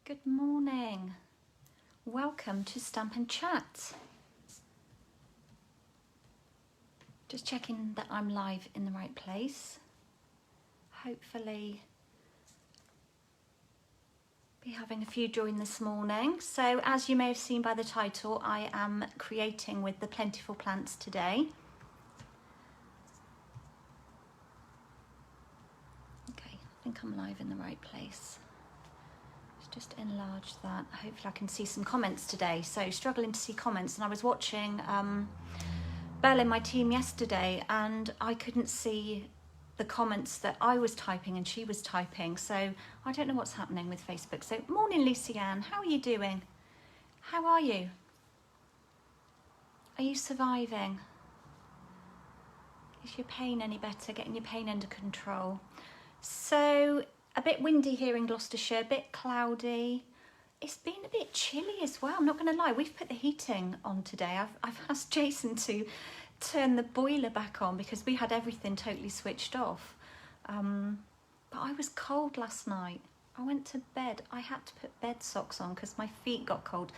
Good morning. Welcome to Stampin' Chat. Just checking that I'm live in the right place. Hopefully be having a few join this morning. So as you may have seen by the title, I am creating with the Plentiful plants today. Okay, I think I'm live in the right place. Just enlarge that. Hopefully I can see some comments today. So struggling to see comments, and I was watching Belle in my team yesterday and I couldn't see the comments that I was typing and she was typing. So I don't know what's happening with Facebook. So morning Lucy Ann, how are you doing? How are you? Are you surviving? Is your pain any better? Getting your pain under control? So a bit windy here in Gloucestershire, a bit cloudy. It's been a bit chilly as well, I'm not going to lie. We've put the heating on today. I've asked Jason to turn the boiler back on because we had everything totally switched off. But I was cold last night. I went to bed. I had to put bed socks on because my feet got cold.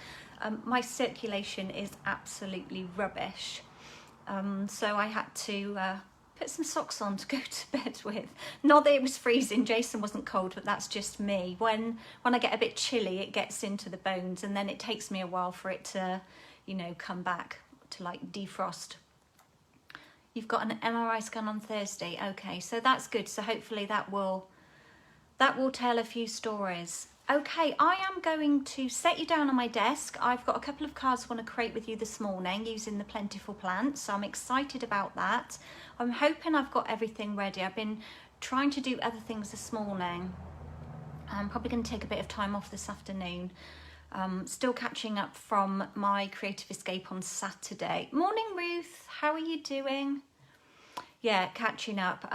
My circulation is absolutely rubbish. So I had to put some socks on to go to bed with. Not that it was freezing, Jason wasn't cold, but that's just me. When I get a bit chilly, it gets into the bones and then it takes me a while for it to, you know, come back to like defrost. You've got an MRI scan on Thursday. Okay, so that's good. So hopefully that will tell a few stories. Okay, I am going to set you down on my desk. I've got a couple of cards I want to create with you this morning using the Plentiful plants, so I'm excited about that. I'm hoping I've got everything ready. I've been trying to do other things this morning. I'm probably going to take a bit of time off this afternoon. Still catching up from my creative escape on Saturday. Morning Ruth, how are you doing? Yeah, catching up.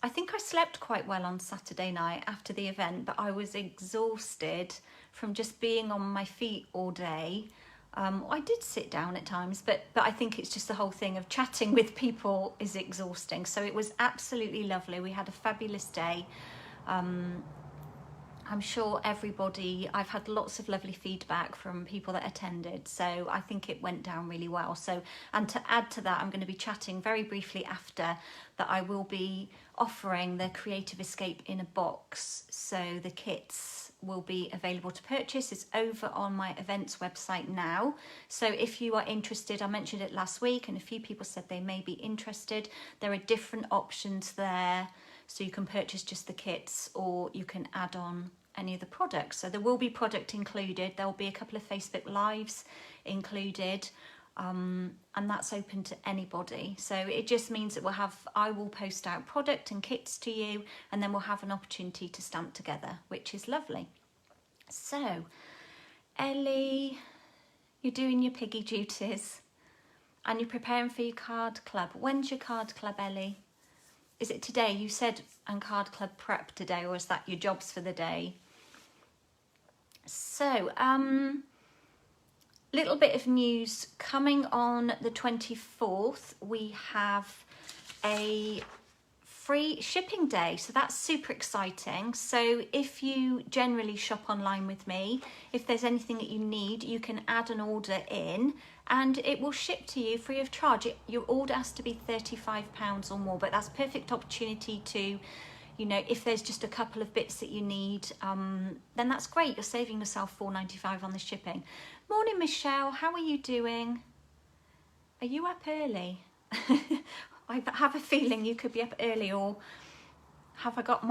I think I slept quite well on Saturday night after the event, but I was exhausted from just being on my feet all day. I did sit down at times, but I think it's just the whole thing of chatting with people is exhausting. So it was absolutely lovely. We had a fabulous day. I'm sure everybody, I've had lots of lovely feedback from people that attended, so I think it went down really well. So, and to add to that, I'm going to be chatting very briefly after that I will be offering the Creative Escape in a box, so the kits will be available to purchase. It's over on my events website now, so if you are interested, I mentioned it last week and a few people said they may be interested. There are different options there, so you can purchase just the kits or you can add on any of the products. So there will be product included. There will be a couple of Facebook Lives included, and that's open to anybody. So it just means that I will post out product and kits to you, and then we'll have an opportunity to stamp together, which is lovely. So Ellie, you're doing your piggy duties and you're preparing for your card club. When's your card club, Ellie? Is it today? You said and card club prep today, or is that your jobs for the day? So, little bit of news coming on the 24th. We have a free shipping day, so that's super exciting. So if you generally shop online with me, if there's anything that you need, you can add an order in and it will ship to you free of charge. Your order has to be £35 or more, but that's a perfect opportunity to, you know, if there's just a couple of bits that you need, then that's great. You're saving yourself £4.95 on the shipping. Morning Michelle, how are you doing? Are you up early? I have a feeling you could be up early, or have I got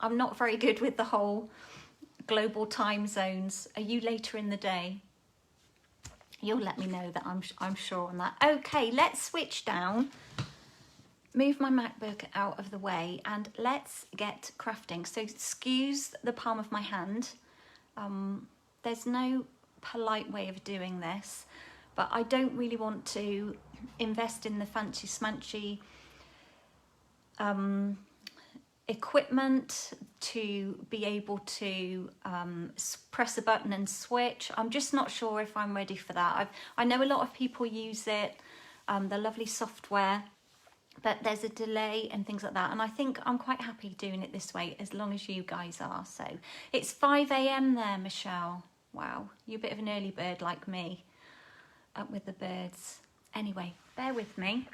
I'm not very good with the whole global time zones. Are you later in the day? You'll let me know that, I'm sure on that. Okay, let's switch down, move my MacBook out of the way, and let's get crafting. So excuse the palm of my hand. There's no polite way of doing this, but I don't really want to invest in the fancy smanchy equipment to be able to press a button and switch. I'm just not sure if I'm ready for that. I know a lot of people use it, the lovely software, but there's a delay and things like that. And I think I'm quite happy doing it this way as long as you guys are. So it's 5 a.m. there, Michelle. Wow, you're a bit of an early bird like me, up with the birds. Anyway, bear with me.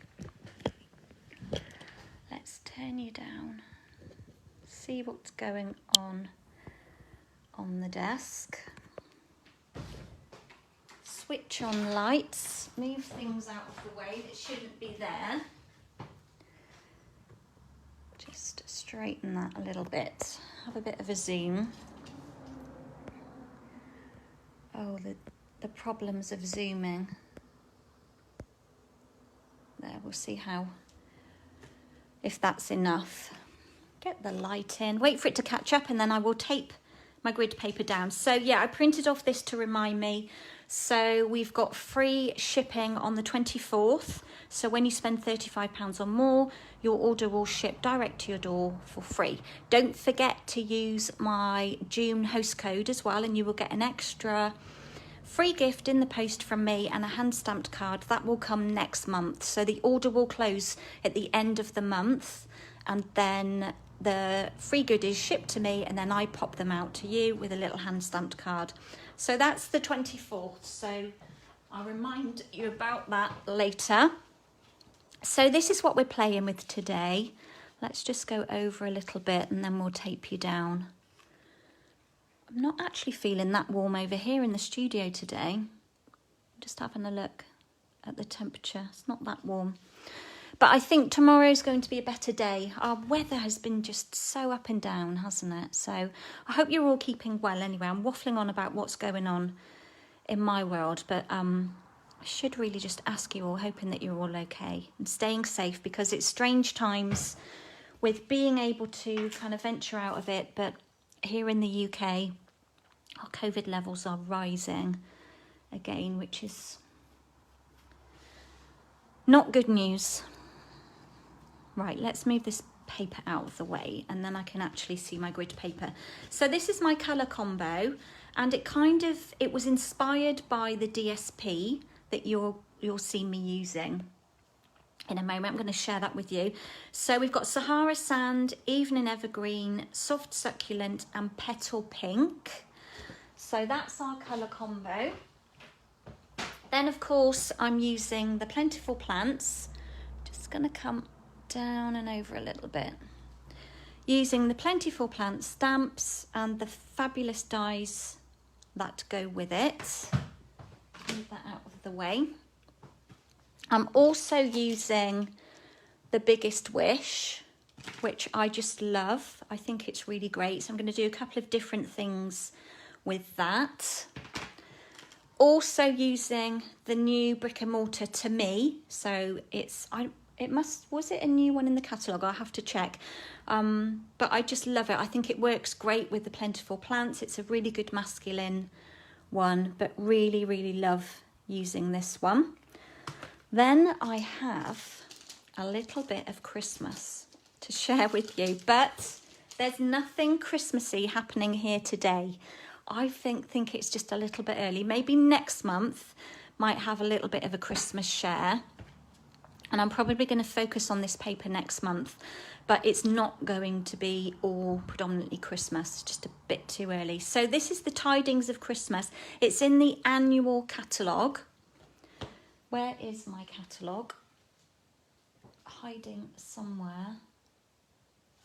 Let's turn you down. See what's going on the desk. Switch on lights. Move things out of the way that shouldn't be there. Just straighten that a little bit. Have a bit of a zoom. Oh, the problems of zooming. There, we'll see if that's enough. Get the light in, wait for it to catch up, and then I will tape my grid paper down. So yeah, I printed off this to remind me. So we've got free shipping on the 24th. So when you spend £35 or more, your order will ship direct to your door for free. Don't forget to use my June host code as well, and you will get an extra free gift in the post from me and a hand stamped card that will come next month. So the order will close at the end of the month, and then the free goodies shipped to me, and then I pop them out to you with a little hand stamped card. So that's the 24th. So I'll remind you about that later. So this is what we're playing with today. Let's just go over a little bit and then we'll tape you down. I'm not actually feeling that warm over here in the studio today. Just having a look at the temperature. It's not that warm. But I think tomorrow's going to be a better day. Our weather has been just so up and down, hasn't it? So I hope you're all keeping well anyway. I'm waffling on about what's going on in my world, but I should really just ask you all, hoping that you're all okay and staying safe, because it's strange times with being able to kind of venture out of it. But here in the UK, our COVID levels are rising again, which is not good news. Right, let's move this paper out of the way and then I can actually see my grid paper. So this is my colour combo, and it was inspired by the DSP that you'll see me using in a moment. I'm going to share that with you. So we've got Sahara Sand, Evening Evergreen, Soft Succulent and Petal Pink. So that's our colour combo. Then of course I'm using the Plentiful Plants. Just going to come down and over a little bit. Using the Plentiful Plant stamps and the fabulous dies that go with it. Move that out of the way. I'm also using the Biggest Wish, which I just love. I think it's really great. So I'm going to do a couple of different things with that. Also using the new Brick and Mortar To Me. So was it a new one in the catalogue? I'll have to check. But I just love it. I think it works great with the Plentiful Plants. It's a really good masculine one, but really, really love using this one. Then I have a little bit of Christmas to share with you, but there's nothing Christmassy happening here today. I think it's just a little bit early. Maybe next month might have a little bit of a Christmas share. And I'm probably going to focus on this paper next month, but it's not going to be all predominantly Christmas, just a bit too early. So this is the Tidings of Christmas. It's in the annual catalogue. Where is my catalogue? Hiding somewhere.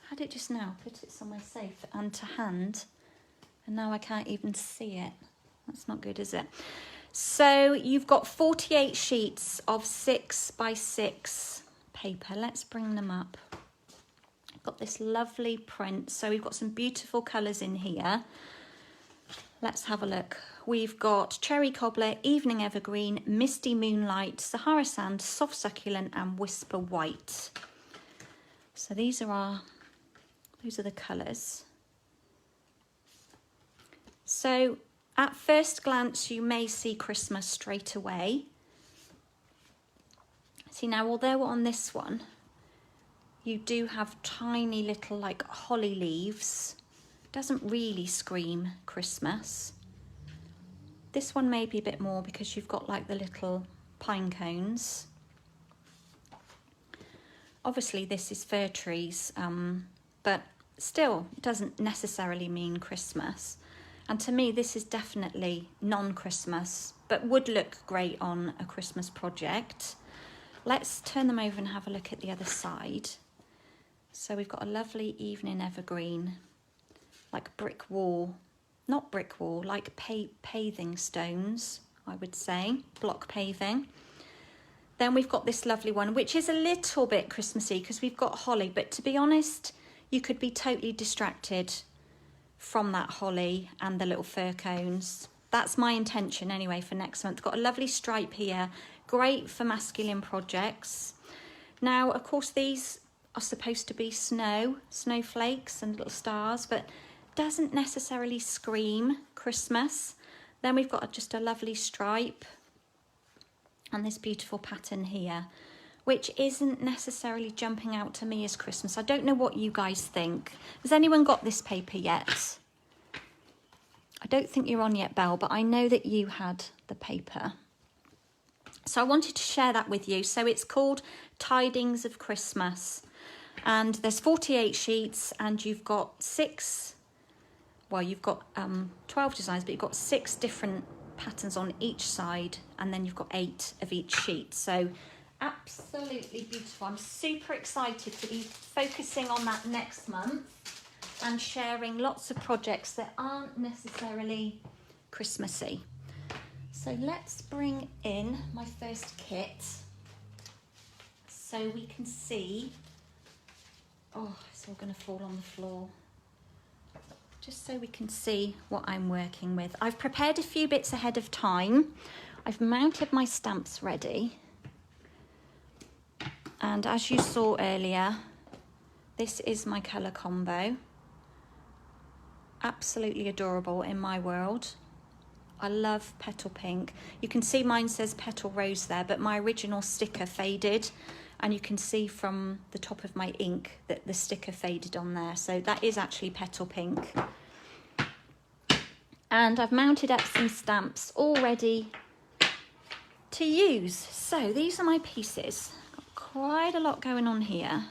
I had it just now, put it somewhere safe and to hand, and now I can't even see it. That's not good, is it? So you've got 48 sheets of 6x6 paper. Let's bring them up. I've got this lovely print. So we've got some beautiful colours in here. Let's have a look. We've got Cherry Cobbler, Evening Evergreen, Misty Moonlight, Sahara Sand, Soft Succulent and Whisper White. So those are the colours. So at first glance, you may see Christmas straight away. See now, although on this one, you do have tiny little like holly leaves, it doesn't really scream Christmas. This one may be a bit more because you've got like the little pine cones. Obviously this is fir trees, but still doesn't necessarily mean Christmas. And to me, this is definitely non-Christmas, but would look great on a Christmas project. Let's turn them over and have a look at the other side. So we've got a lovely evening evergreen, like brick wall, not brick wall, like paving stones, I would say, block paving. Then we've got this lovely one, which is a little bit Christmassy because we've got holly, but to be honest, you could be totally distracted from that holly and the little fir cones. That's my intention anyway for next month. Got a lovely stripe here, great for masculine projects. Now, of course, these are supposed to be snowflakes and little stars, but doesn't necessarily scream Christmas. Then we've got just a lovely stripe and this beautiful pattern here, which isn't necessarily jumping out to me as Christmas. I don't know what you guys think. Has anyone got this paper yet? I don't think you're on yet, Belle, but I know that you had the paper. So I wanted to share that with you. So it's called Tidings of Christmas. And there's 48 sheets and you've got 12 designs, but you've got 6 different patterns on each side, and then you've got 8 of each sheet. So absolutely beautiful. I'm super excited to be focusing on that next month and sharing lots of projects that aren't necessarily Christmassy. So let's bring in my first kit so we can see. Oh, it's all going to fall on the floor. Just so we can see what I'm working with. I've prepared a few bits ahead of time. I've mounted my stamps ready. And as you saw earlier, this is my colour combo. Absolutely adorable in my world. I love petal pink. You can see mine says petal rose there, but my original sticker faded. And you can see from the top of my ink that the sticker faded on there. So that is actually petal pink. And I've mounted up some stamps all ready to use. So these are my pieces. Got quite a lot going on here.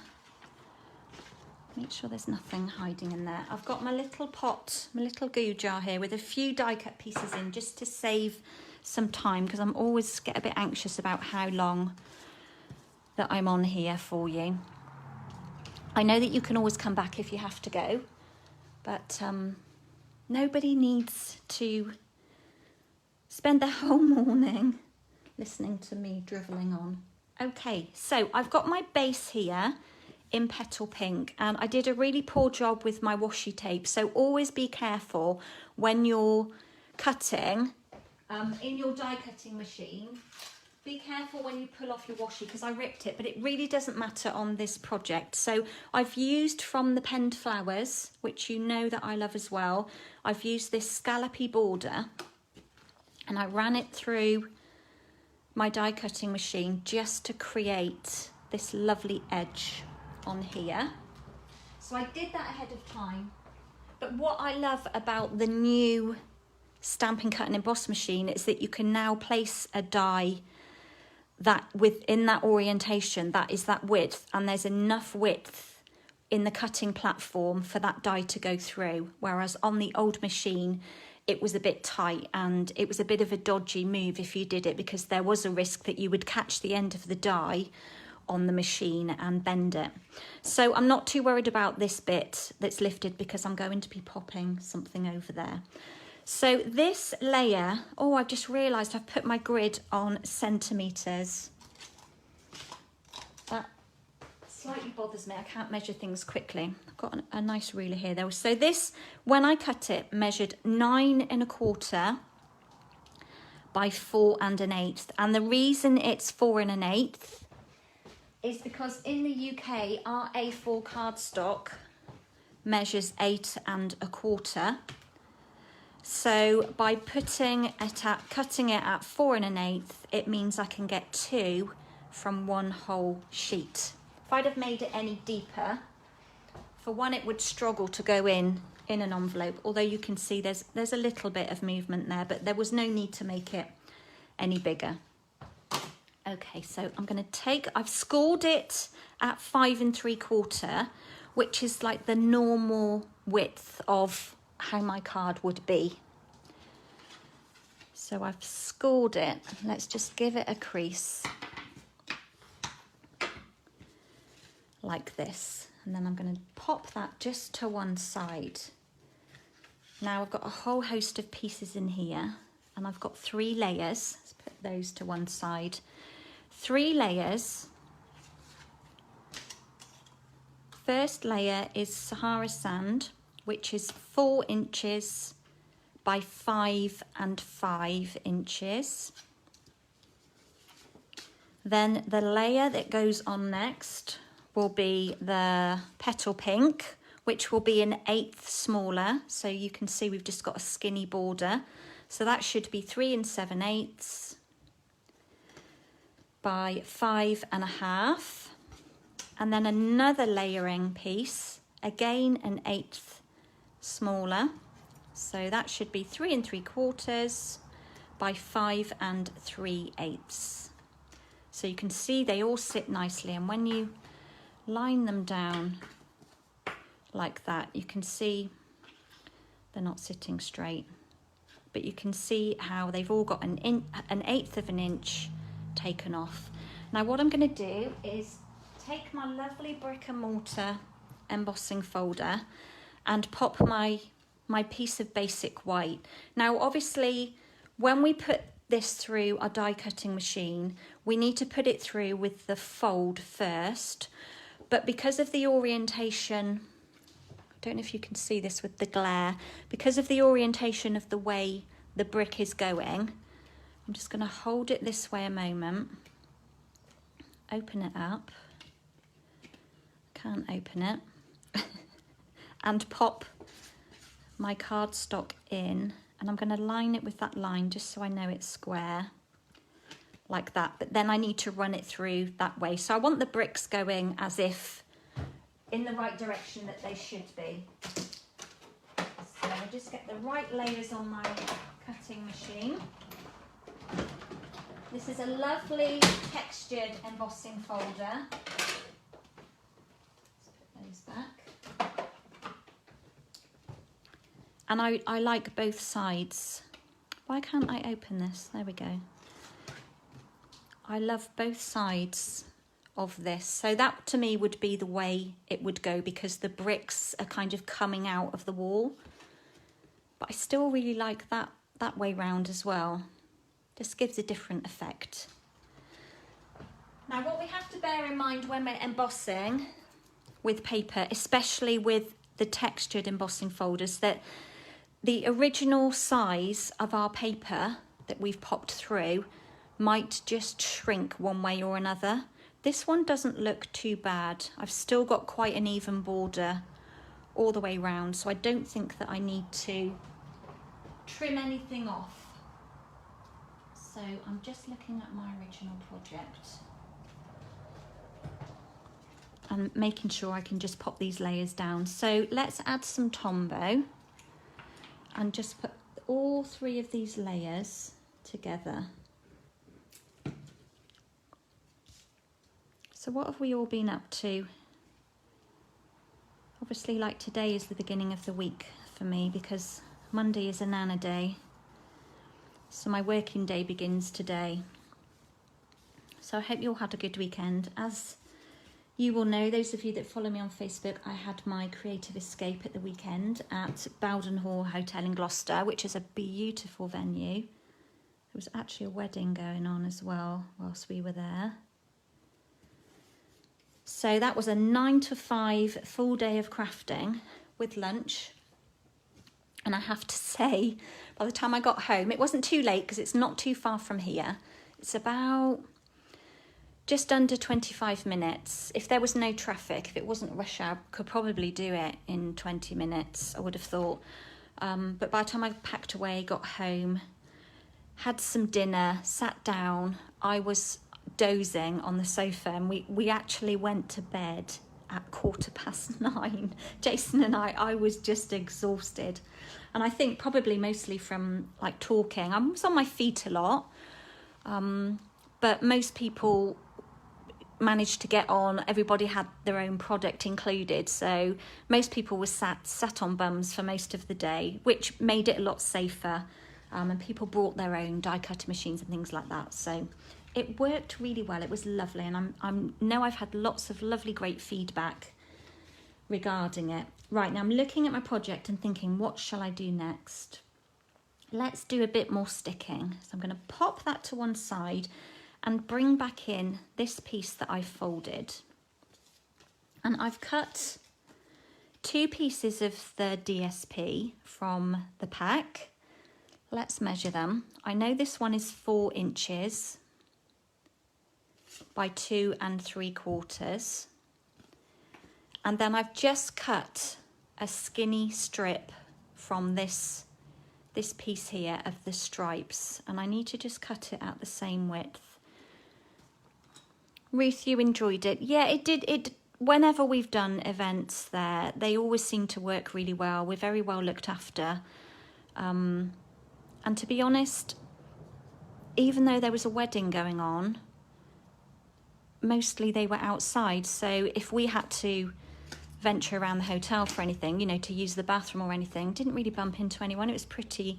Make sure there's nothing hiding in there. I've got my little pot, my little glue jar here with a few die cut pieces in just to save some time, because I'm always get a bit anxious about how long that I'm on here for you. I know that you can always come back if you have to go, but nobody needs to spend their whole morning listening to me drivelling on. Okay, so I've got my base here in petal pink, and I did a really poor job with my washi tape, so always be careful when you're cutting in your die cutting machine. Be careful when you pull off your washi, because I ripped it, but it really doesn't matter on this project. So I've used from the Penned Flowers, which you know that I love as well. I've used this scallopy border and I ran it through my die cutting machine just to create this lovely edge on here. So I did that ahead of time. But what I love about the new Stampin' Cut and Emboss machine is that you can now place a die that within that orientation, that is that width, and there's enough width in the cutting platform for that die to go through. Whereas on the old machine, it was a bit tight and it was a bit of a dodgy move if you did it, because there was a risk that you would catch the end of the die on the machine and bend it. So I'm not too worried about this bit that's lifted, because I'm going to be popping something over there. So this layer, oh, I've just realised I've put my grid on centimetres. That slightly bothers me. I can't measure things quickly. I've got a nice ruler here though. So this, when I cut it, measured 9 1/4 by 4 1/8. And the reason it's 4 1/8 is because in the UK, our A4 cardstock measures 8 1/4. So by cutting it at 4 1/8, it means I can get 2 from one whole sheet. If I'd have made it any deeper, for one, it would struggle to go in an envelope, although you can see there's a little bit of movement there, but there was no need to make it any bigger. Okay, so I'm going to take, I've scored it at 5 3/4, which is like the normal width of how my card would be. So I've scored it. Let's just give it a crease like this. And then I'm going to pop that just to one side. Now I've got a whole host of pieces in here, and I've got 3 layers. Let's put those to one side. 3 layers. First layer is Sahara sand, which is 4 inches by 5 5 inches. Then the layer that goes on next will be the petal pink, which will be 1/8 smaller. So you can see we've just got a skinny border. So that should be 3 7/8 by 5 1/2. And then another layering piece, again 1/8 smaller. So that should be 3 3/4 by 5 3/8. So you can see they all sit nicely, and when you line them down like that, you can see they're not sitting straight, but you can see how they've all got 1/8 of an inch taken off. Now what I'm going to do is take my lovely brick and mortar embossing folder and pop my piece of basic white. Now obviously when we put this through our die cutting machine, we need to put it through with the fold first, but because of the orientation, I don't know if you can see this with the glare, because of the orientation of the way the brick is going, I'm just going to hold it this way a moment, open it up, can't open it, and pop my cardstock in, and I'm going to line it with that line just so I know it's square, like that. But then I need to run it through that way. So I want the bricks going as if in the right direction that they should be. So I just get the right layers on my cutting machine. This is a lovely textured embossing folder. Let's put those back. And I like both sides. Why can't I open this? There we go. I love both sides of this. So that to me would be the way it would go, because the bricks are kind of coming out of the wall. But I still really like that way round as well. Just gives a different effect. Now what we have to bear in mind when we're embossing with paper, especially with the textured embossing folders, that the original size of our paper that we've popped through might just shrink one way or another. This one doesn't look too bad. I've still got quite an even border all the way round, so I don't think that I need to trim anything off. So I'm just looking at my original project and making sure I can just pop these layers down. So let's add some Tombow and just put all 3 of these layers together. So what have we all been up to? Obviously, like today is the beginning of the week for me because Monday is a Nana day. So my working day begins today. So I hope you all had a good weekend. As you will know, those of you that follow me on Facebook, I had my creative escape at the weekend at Bowden Hall Hotel in Gloucester, which is a beautiful venue. There was actually a wedding going on as well whilst we were there. So that was a 9 to 5 full day of crafting with lunch. And I have to say, by the time I got home, it wasn't too late because it's not too far from here. It's about just under 25 minutes. If there was no traffic, if it wasn't rush hour, I could probably do it in 20 minutes, I would have thought. But by the time I packed away, got home, had some dinner, sat down, I was dozing on the sofa, and we actually went to bed at 9:15. Jason and I was just exhausted. And I think probably mostly from like talking. I was on my feet a lot. but most people managed to get on. Everybody had their own product included, so most people were sat on bums for most of the day, which made it a lot safer, and people brought their own die cutter machines and things like that, so it worked really well. It was lovely, and I know I've had lots of lovely great feedback regarding it. Right, now I'm looking at my project and thinking, what shall I do next? Let's do a bit more sticking. So I'm going to pop that to one side and bring back in this piece that I folded. And I've cut 2 pieces of the DSP from the pack. Let's measure them. I know this one is 4 inches by 2 3/4. And then I've just cut a skinny strip from this piece here of the stripes, and I need to just cut it at the same width. Ruth, you enjoyed it? Yeah, it did. Whenever we've done events there, they always seem to work really well. We're very well looked after. And to be honest, even though there was a wedding going on, mostly they were outside. So if we had to venture around the hotel for anything, you know, to use the bathroom or anything, didn't really bump into anyone. It was pretty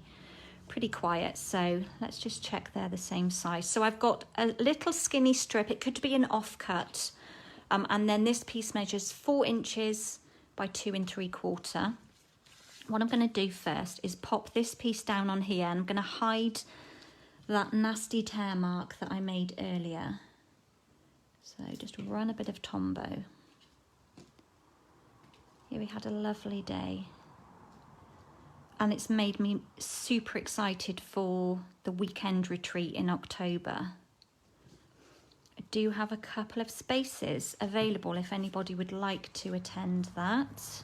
quiet. So let's just check they're the same size. So I've got a little skinny strip. It could be an offcut, and then this piece measures 4 inches by 2 3/4. What I'm going to do first is pop this piece down on here, and I'm going to hide that nasty tear mark that I made earlier. So just run a bit of Tombow. Here we had a lovely day, and it's made me super excited for the weekend retreat in October. I do have a couple of spaces available if anybody would like to attend that.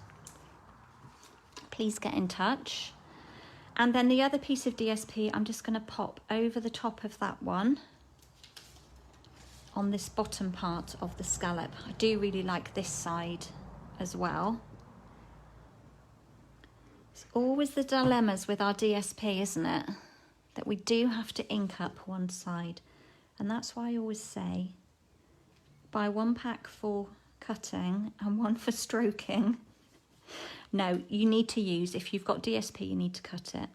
Please get in touch. And then the other piece of DSP, I'm just going to pop over the top of that one on this bottom part of the scallop. I do really like this side as well. It's always the dilemmas with our DSP, isn't it? That we do have to ink up one side. And that's why I always say, buy one pack for cutting and one for stroking. No, you need to use, if you've got DSP, you need to cut it.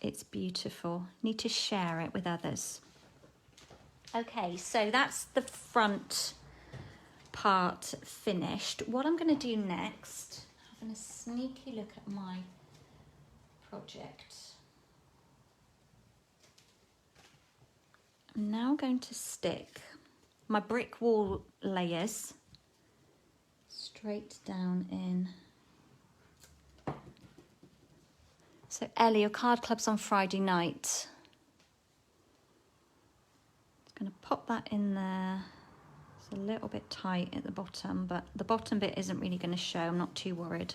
It's beautiful. You need to share it with others. Okay, so that's the front part finished. What I'm going to do next, having a sneaky look at my project. I'm now going to stick my brick wall layers straight down in. So Ellie, your card club's on Friday night. Just going to pop that in there. It's a little bit tight at the bottom, but the bottom bit isn't really going to show. I'm not too worried.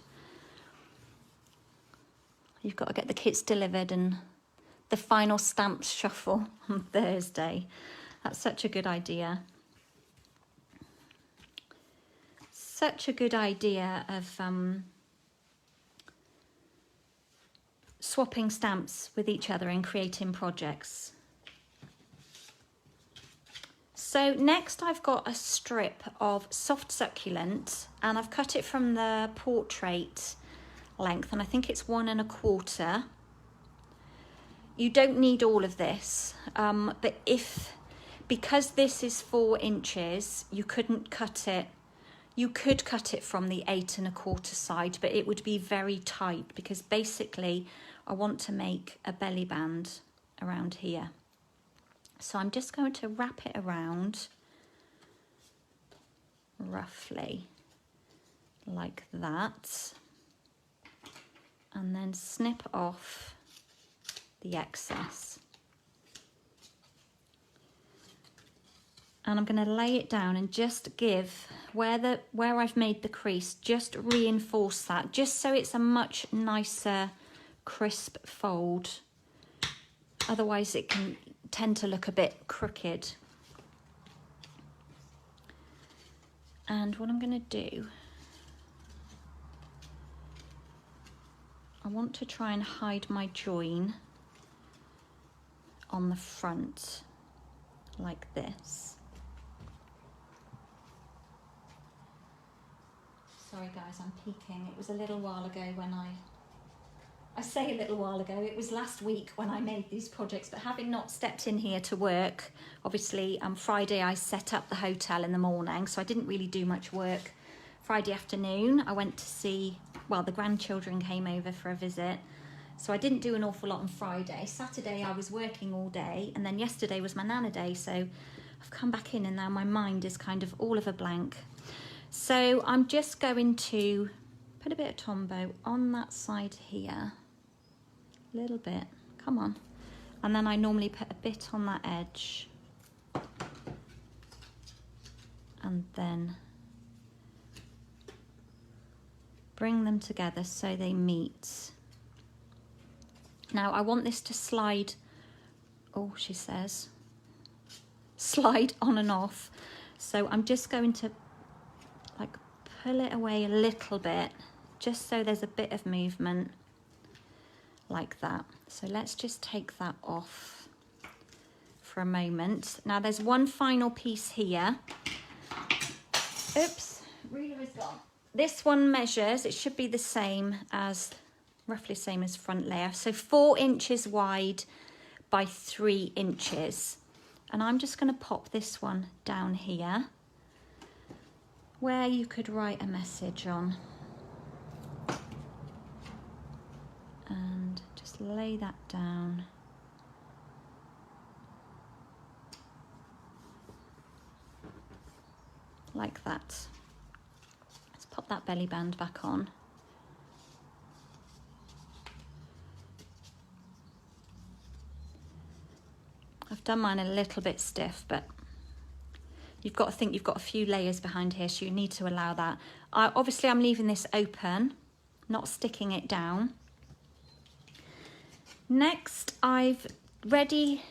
You've got to get the kits delivered and the final stamps shuffle on Thursday. That's such a good idea. Such a good idea of swapping stamps with each other and creating projects. So next I've got a strip of soft succulent, and I've cut it from the portrait length, and I think it's 1 1/4. You don't need all of this, but because this is 4 inches, you couldn't cut it. You could cut it from the 8 1/4 side, but it would be very tight because basically I want to make a belly band around here. So I'm just going to wrap it around roughly like that, and then snip off the excess. And I'm going to lay it down and just give where I've made the crease, just reinforce that, just so it's a much nicer crisp fold. Otherwise it can tend to look a bit crooked. And what I'm going to do, I want to try and hide my join on the front. like this. Sorry guys, I'm peeking. It was a little while ago when I say a little while ago, it was last week when I made these projects, but having not stepped in here to work, obviously Friday I set up the hotel in the morning, so I didn't really do much work. Friday afternoon I went to see, well, the grandchildren came over for a visit, so I didn't do an awful lot on Friday. Saturday I was working all day, and then yesterday was my Nana day, so I've come back in and now my mind is kind of all of a blank. So I'm just going to put a bit of Tombow on that side here. A little bit, come on. And then I normally put a bit on that edge. And then bring them together so they meet. Now I want this to slide, oh, she says, slide on and off. So I'm just going to like pull it away a little bit, just so there's a bit of movement. Like that. So let's just take that off for a moment. Now there's one final piece here. Oops, ruler is gone. This one measures, it should be the same as, roughly same as front layer. So 4 inches wide by 3 inches. And I'm just going to pop this one down here where you could write a message on. And just lay that down. Like that. Let's pop that belly band back on. I've done mine a little bit stiff, but you've got to think you've got a few layers behind here, so you need to allow that. Obviously I'm leaving this open, not sticking it down. Next, I've ready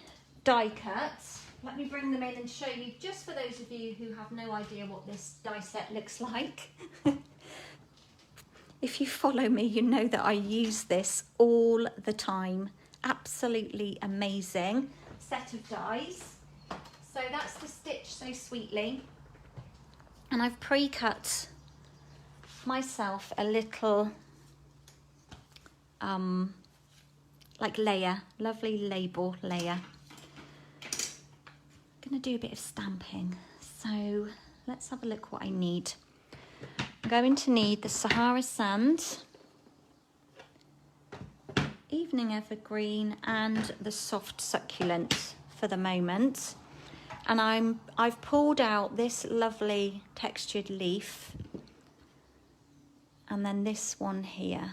die cuts. Let me bring them in and show you, just for those of you who have no idea what this die set looks like. If you follow me, you know that I use this all the time. Absolutely amazing set of dies. So that's the Stitch So Sweetly. And I've pre-cut myself a little like layer, lovely label layer. I'm going to do a bit of stamping. So let's have a look what I need. I'm going to need the Sahara Sand, Evening Evergreen, and the Soft Succulent for the moment. And I've pulled out this lovely textured leaf, and then this one here.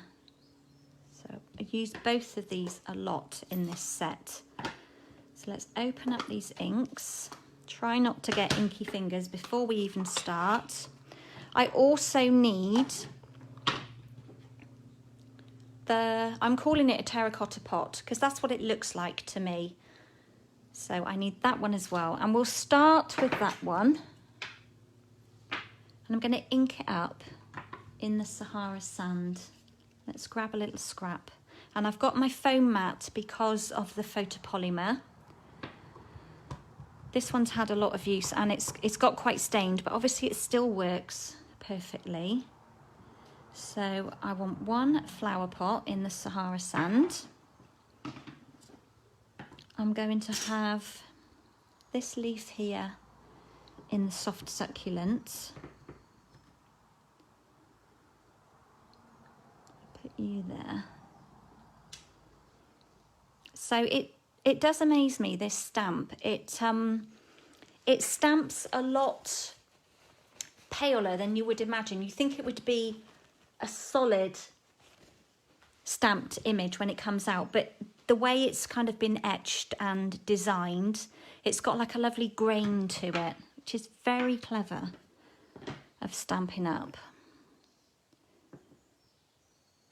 So I use both of these a lot in this set. So let's open up these inks. Try not to get inky fingers before we even start. I also need I'm calling it a terracotta pot because that's what it looks like to me. So I need that one as well. And we'll start with that one. And I'm going to ink it up in the Sahara Sand. Let's grab a little scrap. And I've got my foam mat because of the photopolymer. This one's had a lot of use and it's got quite stained, but obviously it still works perfectly. So I want one flower pot in the Sahara Sand. I'm going to have this leaf here in the Soft Succulent. Put you there. So it does amaze me, this stamp. It stamps a lot paler than you would imagine. You think it would be a solid stamped image when it comes out, but the way it's kind of been etched and designed, it's got like a lovely grain to it, which is very clever of Stampin' Up.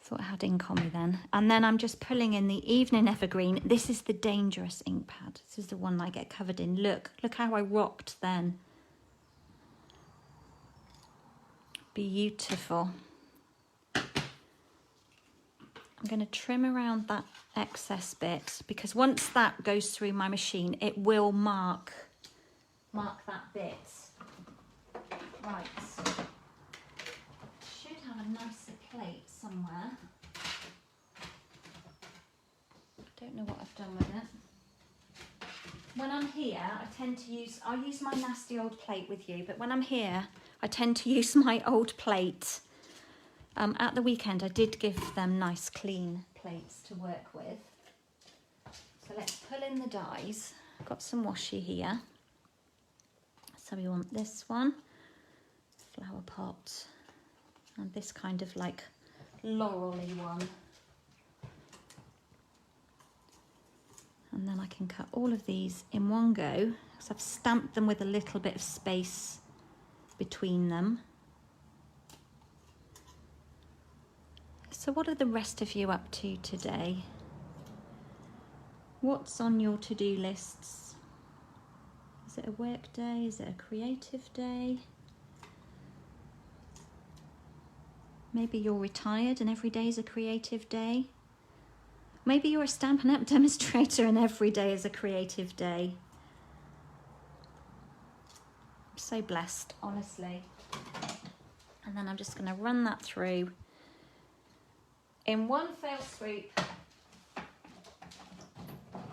Thought I had ink on me then. And then I'm just pulling in the Evening Evergreen. This is the dangerous ink pad. This is the one I get covered in. Look how I rocked then. Beautiful. I'm going to trim around that excess bit because once that goes through my machine, it will mark mark that bit. Right, should have a nicer plate somewhere. Don't know what I've done with it. When I'm here, I use my nasty old plate with you, but when I'm here, I tend to use my old plate. At the weekend, I did give them nice clean plates to work with. So let's pull in the dies. I've got some washi here. So we want this one, flower pot, and this kind of like laurel-y one. And then I can cut all of these in one go, because I've stamped them with a little bit of space between them. So what are the rest of you up to today? What's on your to-do lists? Is it a work day? Is it a creative day? Maybe you're retired and every day is a creative day. Maybe you're a Stampin' Up! Demonstrator and every day is a creative day. I'm so blessed, honestly. And then I'm just going to run that through in one fell swoop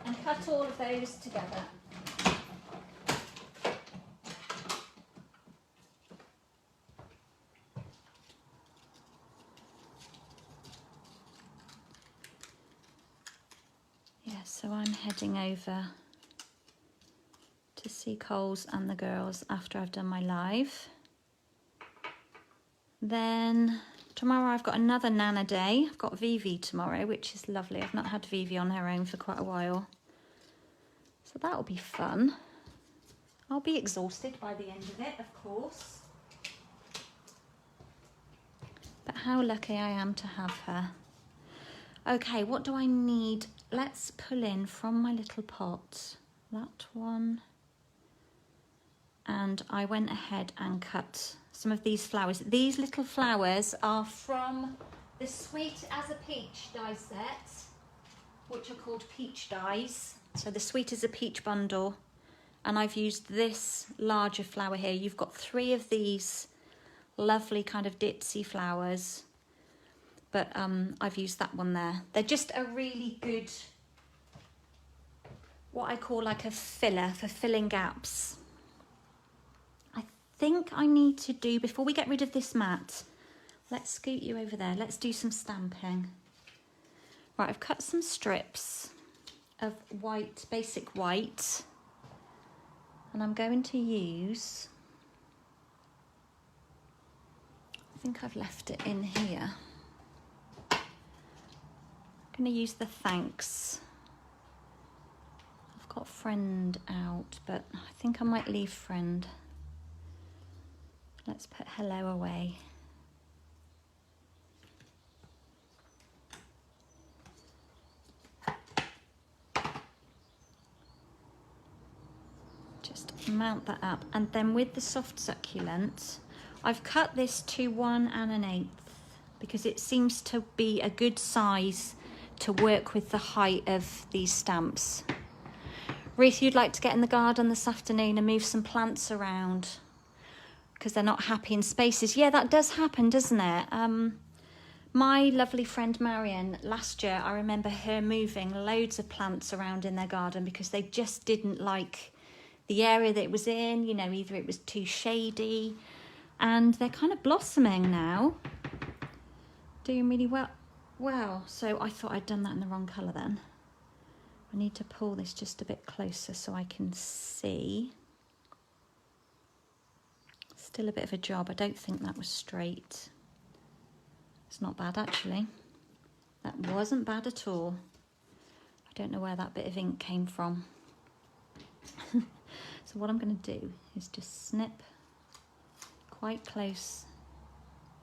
and cut all of those together. So I'm heading over to see Coles and the girls after I've done my live. Then tomorrow I've got another Nana day. I've got Vivi tomorrow, which is lovely. I've not had Vivi on her own for quite a while. So that'll be fun. I'll be exhausted by the end of it, of course. But how lucky I am to have her. Okay, what do I need? Let's pull in from my little pot, that one. And I went ahead and cut some of these flowers. These little flowers are from the Sweet as a Peach die set, which are called peach dies. So the Sweet as a Peach bundle. And I've used this larger flower here. You've got 3 of these lovely kind of ditzy flowers. But I've used that one there. They're just a really good, what I call like a filler for filling gaps. I think I need to do, before we get rid of this mat, let's scoot you over there. Let's do some stamping. Right, I've cut some strips of white, basic white. And I'm going to use, I think I've left it in here. I'm going to use the thanks. I've got friend out, but I think I might leave friend. Let's put hello away. Just mount that up. And then with the soft succulent, I've cut this to 1 1/8 because it seems to be a good size to work with the height of these stamps. Ruth, you'd like to get in the garden this afternoon and move some plants around because they're not happy in spaces. Yeah, that does happen, doesn't it? My lovely friend Marion, last year, I remember her moving loads of plants around in their garden because they just didn't like the area that it was in. You know, either it was too shady, and they're kind of blossoming now, doing really well. Wow, so I thought I'd done that in the wrong colour then. I need to pull this just a bit closer so I can see. Still a bit of a job. I don't think that was straight. It's not bad actually. That wasn't bad at all. I don't know where that bit of ink came from. So what I'm going to do is just snip quite close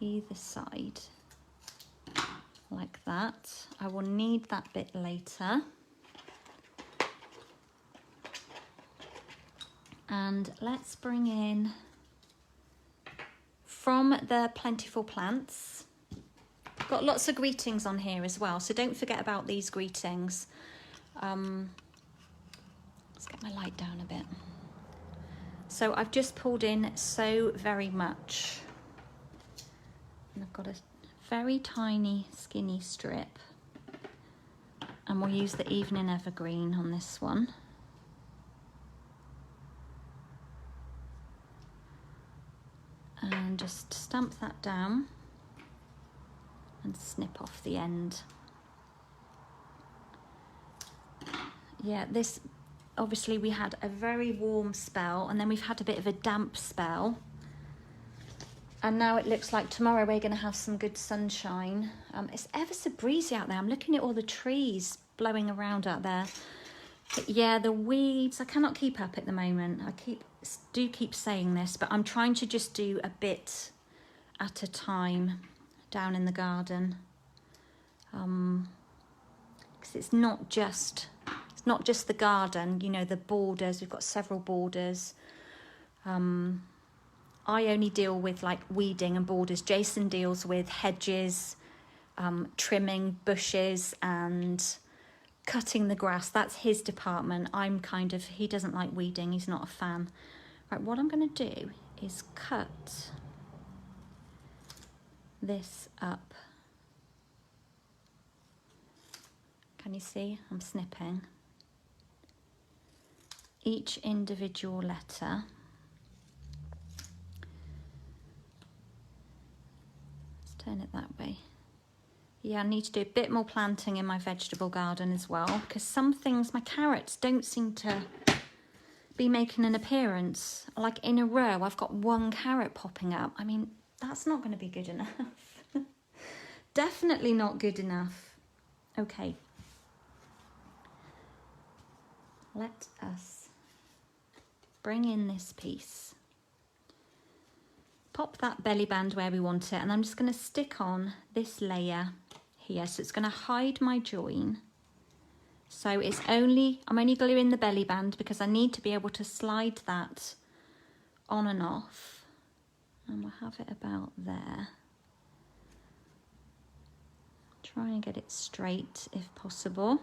either side. Like that. I will need that bit later. And let's bring in from the Plentiful plants. Got lots of greetings on here as well, so don't forget about these greetings. Let's get my light down a bit. So I've just pulled in so very much. And I've got a very tiny skinny strip. And we'll use the Evening Evergreen on this one. And just stamp that down and snip off the end. Yeah, this, obviously we had a very warm spell and then we've had a bit of a damp spell. And now it looks like tomorrow we're going to have some good sunshine. It's ever so breezy out there. I'm looking at all the trees blowing around out there. But yeah, the weeds, I cannot keep up at the moment. I do keep saying this, but I'm trying to just do a bit at a time down in the garden. Because it's not just the garden, you know, the borders. We've got several borders. I only deal with like weeding and borders. Jason deals with hedges, trimming bushes and cutting the grass. That's his department. He doesn't like weeding. He's not a fan. Right, what I'm going to do is cut this up. Can you see? I'm snipping each individual letter. Turn it that way. Yeah, I need to do a bit more planting in my vegetable garden as well, because some things, my carrots don't seem to be making an appearance. Like in a row, I've got one carrot popping up. I mean, that's not going to be good enough. Definitely not good enough. Okay. Let us bring in this piece. Pop that belly band where we want it, and I'm just going to stick on this layer here, so it's going to hide my join. So I'm only gluing the belly band because I need to be able to slide that on and off, and we'll have it about there. Try and get it straight if possible.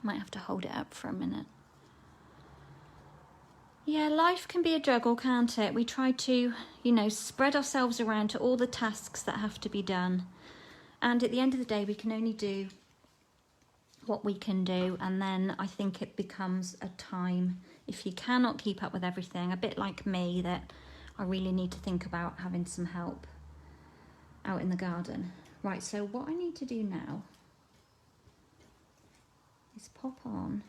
Might have to hold it up for a minute. Yeah, life can be a juggle, can't it? We try to, you know, spread ourselves around to all the tasks that have to be done. And at the end of the day, we can only do what we can do. And then I think it becomes a time, if you cannot keep up with everything, a bit like me, that I really need to think about having some help out in the garden. Right, so what I need to do now is pop on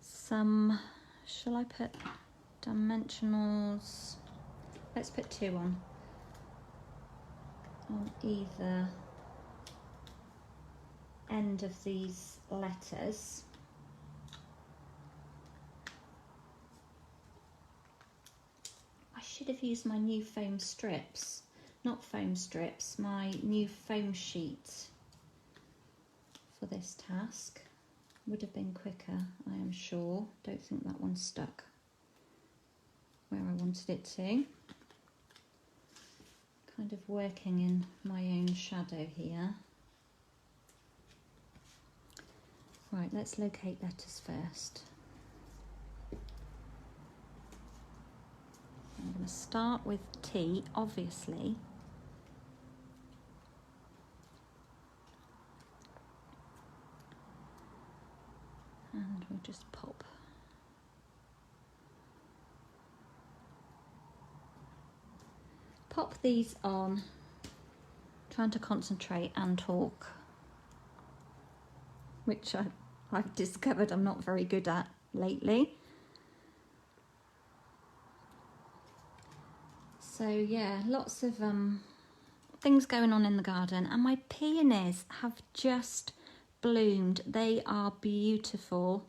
some, shall I put dimensionals? Let's put 2 on either end of these letters. I should have used my new foam strips, not foam strips, my new foam sheet for this task. Would have been quicker, I am sure. Don't think that one stuck where I wanted it to. Kind of working in my own shadow here. Right, let's locate letters first. I'm going to start with T, obviously. And we'll just pop. Pop these on, trying to concentrate and talk, which I've discovered I'm not very good at lately. So yeah, lots of things going on in the garden, and my peonies have just bloomed. They are beautiful,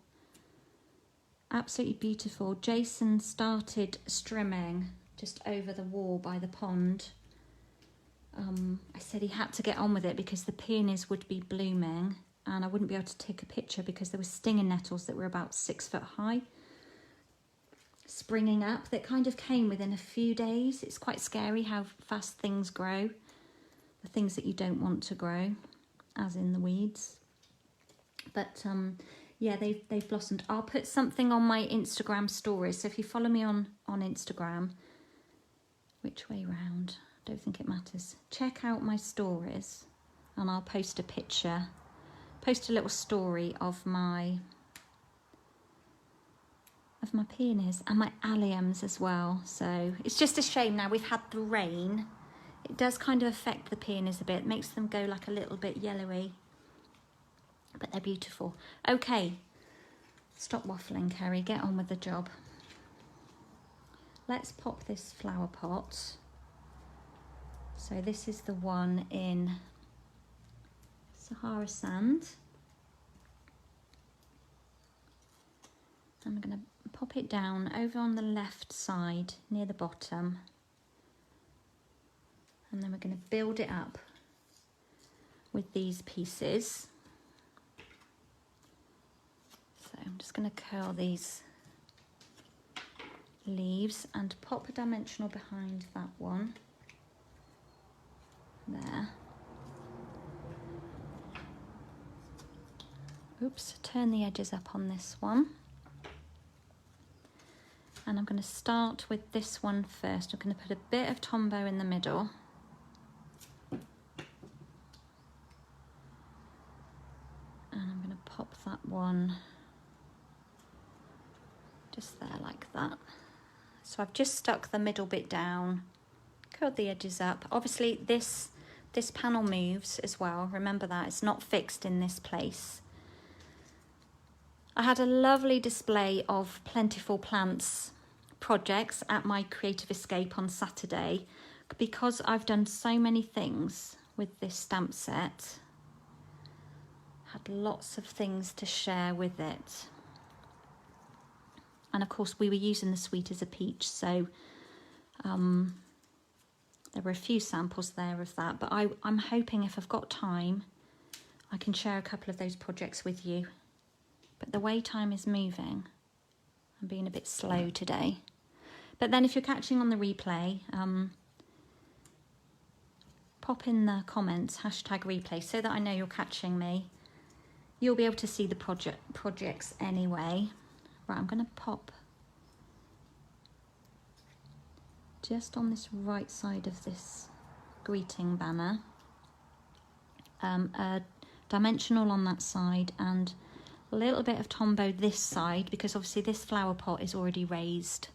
absolutely beautiful. Jason started strimming just over the wall by the pond. I said he had to get on with it because the peonies would be blooming and I wouldn't be able to take a picture because there were stinging nettles that were about 6 foot high springing up that kind of came within a few days. It's quite scary how fast things grow, the things that you don't want to grow, as in the weeds. But Yeah, they've blossomed. I'll put something on my Instagram stories. So if you follow me on Instagram, which way round? I don't think it matters. Check out my stories and I'll post a picture, post a little story of my peonies and my alliums as well. So it's just a shame now we've had the rain. It does kind of affect the peonies a bit. It makes them go like a little bit yellowy. But they're beautiful. Okay, stop waffling, Kerry. Get on with the job. Let's pop this flower pot. So this is the one in Sahara Sand. I'm going to pop it down over on the left side near the bottom. And then we're going to build it up with these pieces. So I'm just going to curl these leaves and pop a dimensional behind that one. There. Oops, turn the edges up on this one. And I'm going to start with this one first. I'm going to put a bit of Tombow in the middle. And I'm going to pop that one just there like that. So I've just stuck the middle bit down, curled the edges up. Obviously this panel moves as well. Remember that, it's not fixed in this place. I had a lovely display of Plentiful Plants projects at my Creative Escape on Saturday because I've done so many things with this stamp set. Had lots of things to share with it. And of course we were using the Sweet as a Peach, so there were a few samples there of that, but I'm hoping if I've got time I can share a couple of those projects with you. But the way time is moving, I'm being a bit slow today. But then if you're catching on the replay, pop in the comments #replay so that I know you're catching me. You'll be able to see the projects anyway. Right, I'm going to pop just on this right side of this greeting banner, a dimensional on that side and a little bit of Tombow this side because obviously this flower pot is already raised.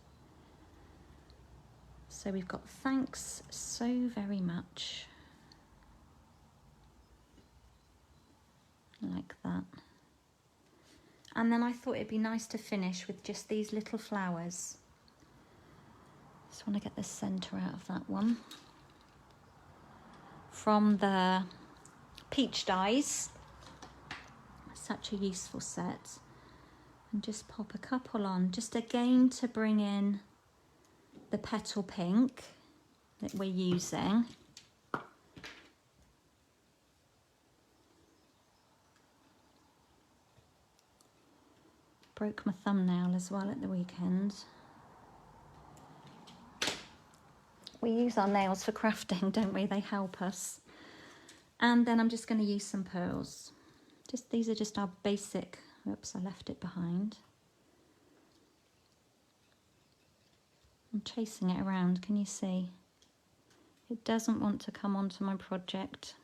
So we've got thanks so very much, like that. And then I thought it'd be nice to finish with just these little flowers. Just want to get the centre out of that one. From the Peach Dies. Such a useful set. And just pop a couple on, just again to bring in the petal pink that we're using. Broke my thumbnail as well at the weekend. We use our nails for crafting, don't we? They help us. And then I'm just going to use some pearls. These are just our basic, oops, I left it behind. I'm chasing it around, can you see? It doesn't want to come onto my project.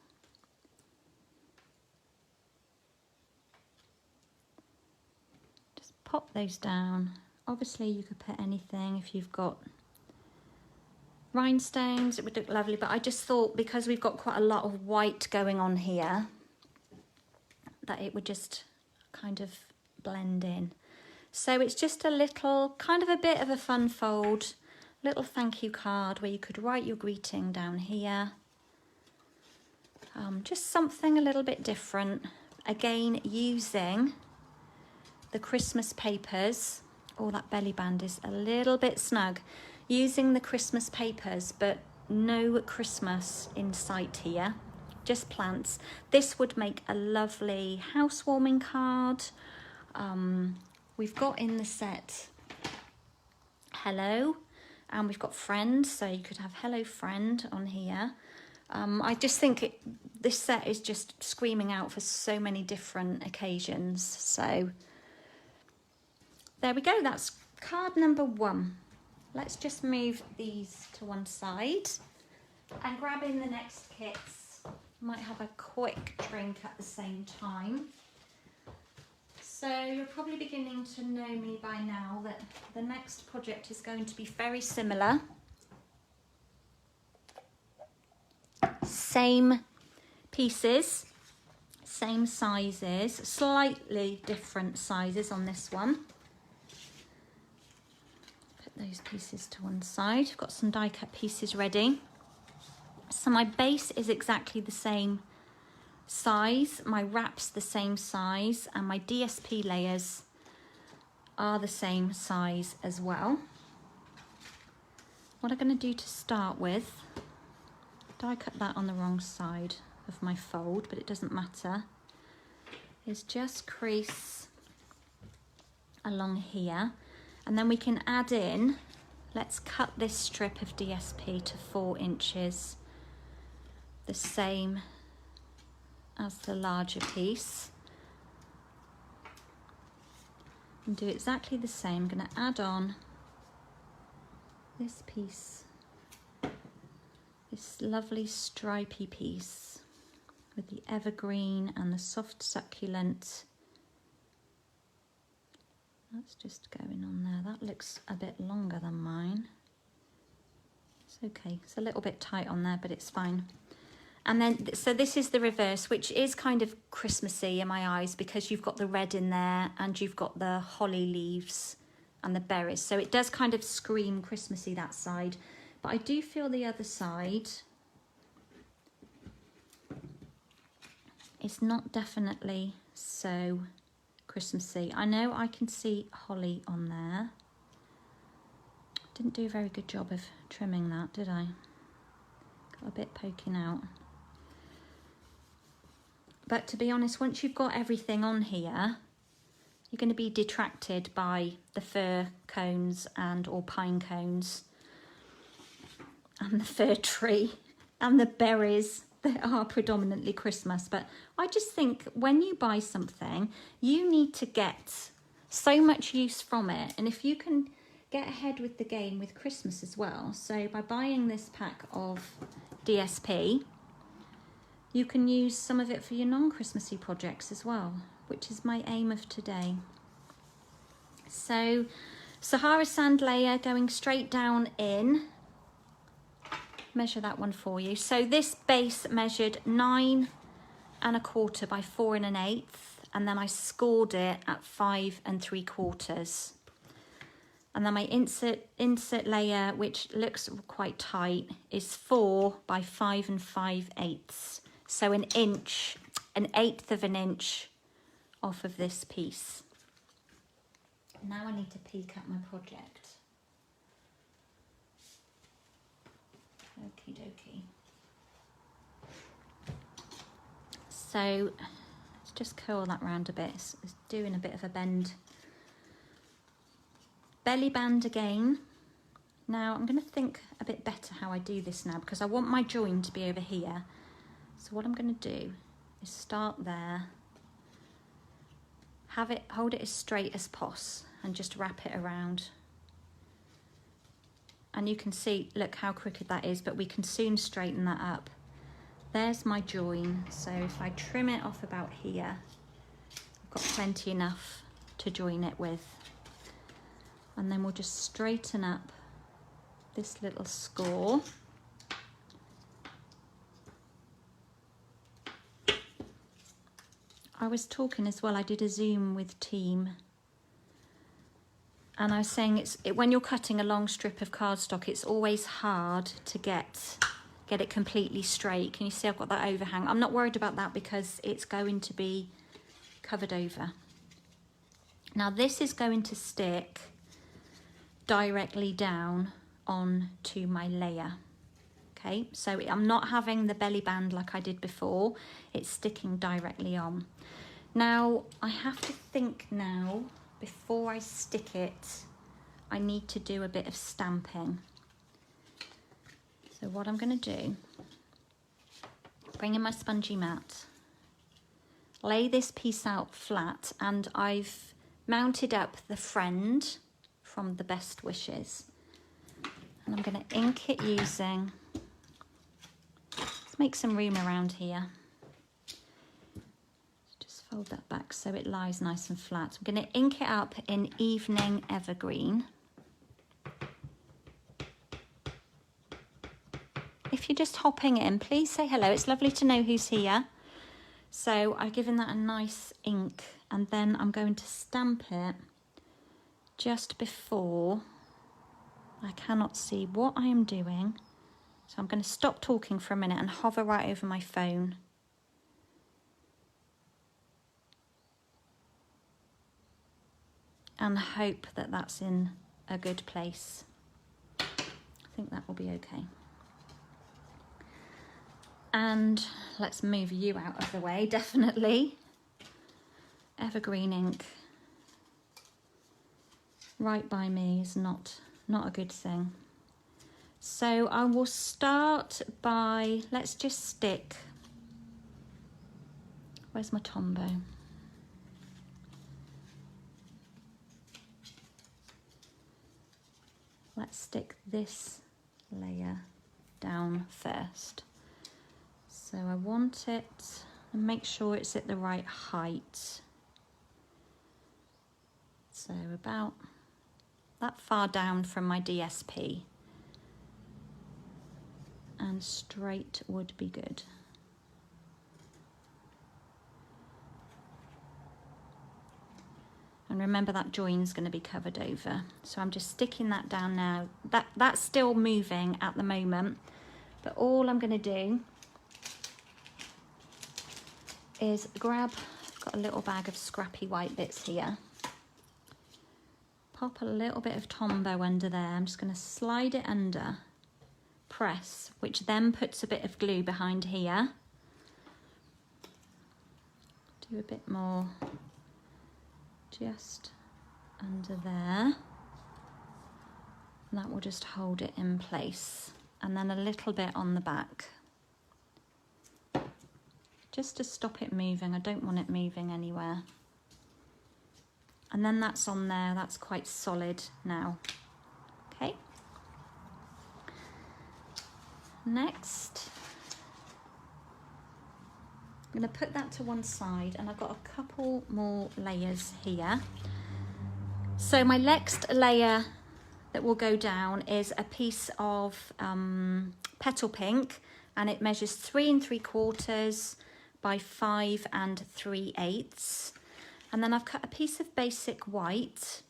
Just pop those down. Obviously you could put anything if you've got rhinestones, it would look lovely, but I just thought because we've got quite a lot of white going on here that it would just kind of blend in. So it's just a little, kind of a bit of a fun fold, little thank you card where you could write your greeting down here. Just something a little bit different. Again, using the Christmas papers. Oh, that belly band is a little bit snug. Using the Christmas papers, but no Christmas in sight here, just plants. This would make a lovely housewarming card. We've got in the set hello, and we've got friend, so you could have hello friend on here. I just think this set is just screaming out for so many different occasions, so there we go, that's card number 1. Let's just move these to one side and grab in the next kits. Might have a quick drink at the same time. So you're probably beginning to know me by now that the next project is going to be very similar. Same pieces, same sizes, slightly different sizes on this one. Put those pieces to one side. I've got some die cut pieces ready. So my base is exactly the same size, my wrap's the same size, and my DSP layers are the same size as well. What I'm going to do to start with, die cut that on the wrong side of my fold, but it doesn't matter, is just crease along here, and then we can add in, let's cut this strip of DSP to 4 inches, the same as the larger piece, and do exactly the same. I'm going to add on this piece, this lovely stripy piece with the evergreen and the soft succulent. That's just going on there. That looks a bit longer than mine. It's okay, it's a little bit tight on there, but it's fine. And then, so this is the reverse, which is kind of Christmassy in my eyes because you've got the red in there and you've got the holly leaves and the berries. So it does kind of scream Christmassy, that side. But I do feel the other side is not definitely so Christmassy. I know I can see holly on there. Didn't do a very good job of trimming that, did I? Got a bit poking out. But to be honest, once you've got everything on here, you're going to be detracted by the fir cones and or pine cones and the fir tree and the berries that are predominantly Christmas. But I just think when you buy something, you need to get so much use from it. And if you can get ahead with the game with Christmas as well, so by buying this pack of DSP, you can use some of it for your non-Christmassy projects as well, which is my aim of today. So Sahara sand layer going straight down in. Measure that one for you. So this base measured 9 1/4 by 4 1/8, and then I scored it at 5 3/4. And then my insert layer, which looks quite tight, is 4 by 5 5/8. So an inch, 1/8 of an inch off of this piece. Now I need to peek at my project. Okie dokie. So let's just curl that round a bit. It's doing a bit of a bend. Belly band again. Now I'm going to think a bit better how I do this now because I want my join to be over here. So what I'm going to do is start there, hold it as straight as pos, and just wrap it around. And you can see, look how crooked that is, but we can soon straighten that up. There's my join. So if I trim it off about here, I've got plenty enough to join it with. And then we'll just straighten up this little score. I was talking as well, I did a Zoom with team, and I was saying when you're cutting a long strip of cardstock, it's always hard to get it completely straight. Can you see I've got that overhang? I'm not worried about that because it's going to be covered over. Now this is going to stick directly down onto my layer. Okay, so I'm not having the belly band like I did before, it's sticking directly on. Now I have to think now, before I stick it, I need to do a bit of stamping. So what I'm going to do, bring in my spongy mat, lay this piece out flat, and I've mounted up the friend from the Best Wishes. And I'm going to ink it using, let's make some room around here. Just fold that back so it lies nice and flat. I'm going to ink it up in Evening Evergreen. If you're just hopping in, please say hello. It's lovely to know who's here. So I've given that a nice ink, and then I'm going to stamp it just before. I cannot see what I am doing. So I'm going to stop talking for a minute and hover right over my phone. And hope that that's in a good place. I think that will be okay. And let's move you out of the way, definitely. Evergreen ink right by me is not a good thing. So I will start by, let's just stick, where's my Tombow? Let's stick this layer down first. So I want it, and make sure it's at the right height. So about that far down from my DSP. And straight would be good. And remember that join's going to be covered over. So I'm just sticking that down now. That's still moving at the moment, but all I'm going to do is grab, I've got a little bag of scrappy white bits here. Pop a little bit of Tombow under there. I'm just going to slide it under, press, which then puts a bit of glue behind here. Do a bit more just under there. And that will just hold it in place. And then a little bit on the back. Just to stop it moving. I don't want it moving anywhere. And then that's on there, that's quite solid now. Okay. Next, I'm going to put that to one side, and I've got a couple more layers here. So my next layer that will go down is a piece of petal pink, and it measures 3 3/4 by 5 3/8. And then I've cut a piece of basic white.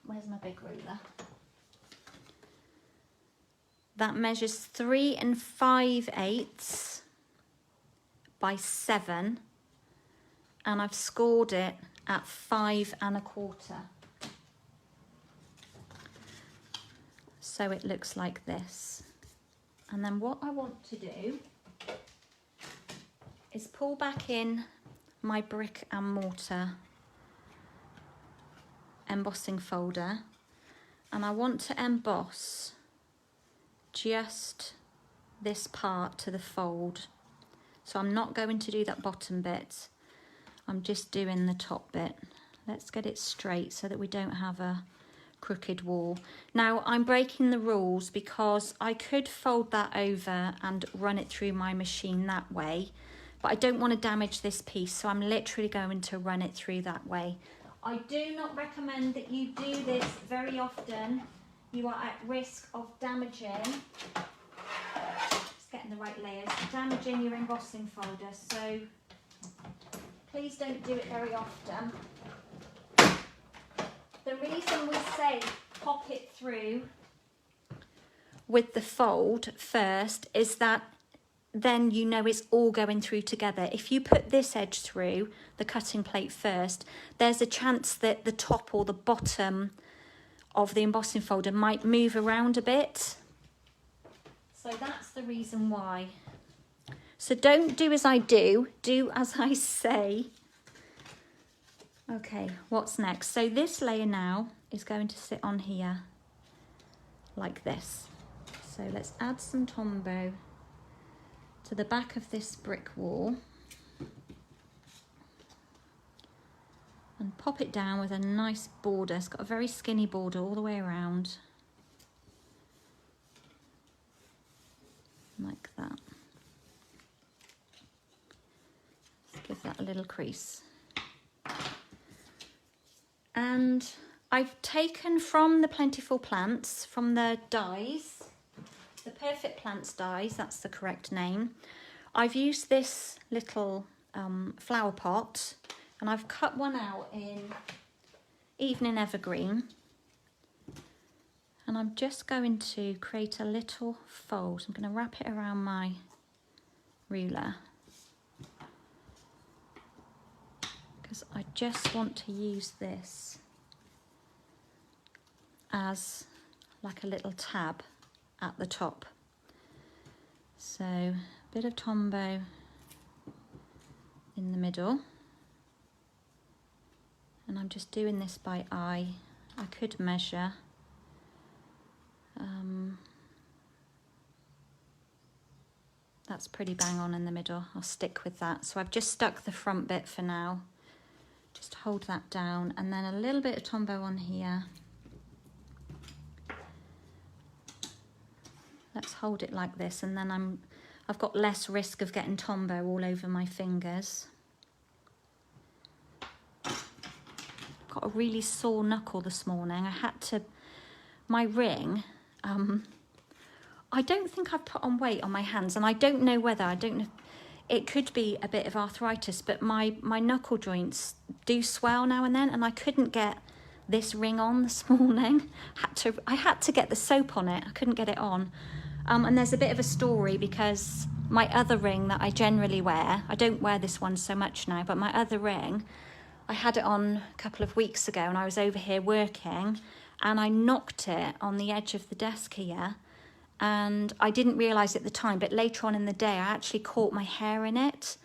Where's my big ruler? That measures 3 5/8 by 7. And I've scored it at 5 1/4. So it looks like this. And then what I want to do is pull back in my brick and mortar embossing folder, and I want to emboss just this part to the fold. So I'm not going to do that bottom bit, I'm just doing the top bit. Let's get it straight so that we don't have a crooked wall. Now I'm breaking the rules because I could fold that over and run it through my machine that way, but I don't want to damage this piece, so I'm literally going to run it through that way. I do not recommend that you do this very often. You are at risk of damaging, just getting the right layers, damaging your embossing folder, so please don't do it very often. The reason we say pop it through with the fold first is that then you know it's all going through together. If you put this edge through the cutting plate first, there's a chance that the top or the bottom of the embossing folder might move around a bit. So that's the reason why. So don't do as I do as I say. Okay, what's next? So this layer now is going to sit on here like this. So let's add some Tombow to the back of this brick wall. and pop it down with a nice border. It's got a very skinny border all the way around, like that. Let's give that a little crease. And I've taken from the Plentiful Plants, from the dies, the Perfect Plants dies, that's the correct name. I've used this little flower pot, and I've cut one out in Evening Evergreen. And I'm just going to create a little fold. I'm going to wrap it around my ruler, because I just want to use this as like a little tab at the top. So a bit of Tombow in the middle, and I'm just doing this by eye. I could measure. That's pretty bang on in the middle. I'll stick with that. So I've just stuck the front bit for now. Just hold that down, and then a little bit of Tombow on here. Let's hold it like this, and then I've got less risk of getting Tombow all over my fingers. Got a really sore knuckle this morning. I had to, my ring, I don't think I've put on weight on my hands, and I don't know whether, it could be a bit of arthritis, but my knuckle joints do swell now and then, and I couldn't get this ring on this morning. I had to get the soap on it. I couldn't get it on. And there's a bit of a story, because my other ring that I generally wear, I don't wear this one so much now, but my other ring, I had it on a couple of weeks ago, and I was over here working, and I knocked it on the edge of the desk here, and I didn't realise at the time, but later on in the day I actually caught my hair in it.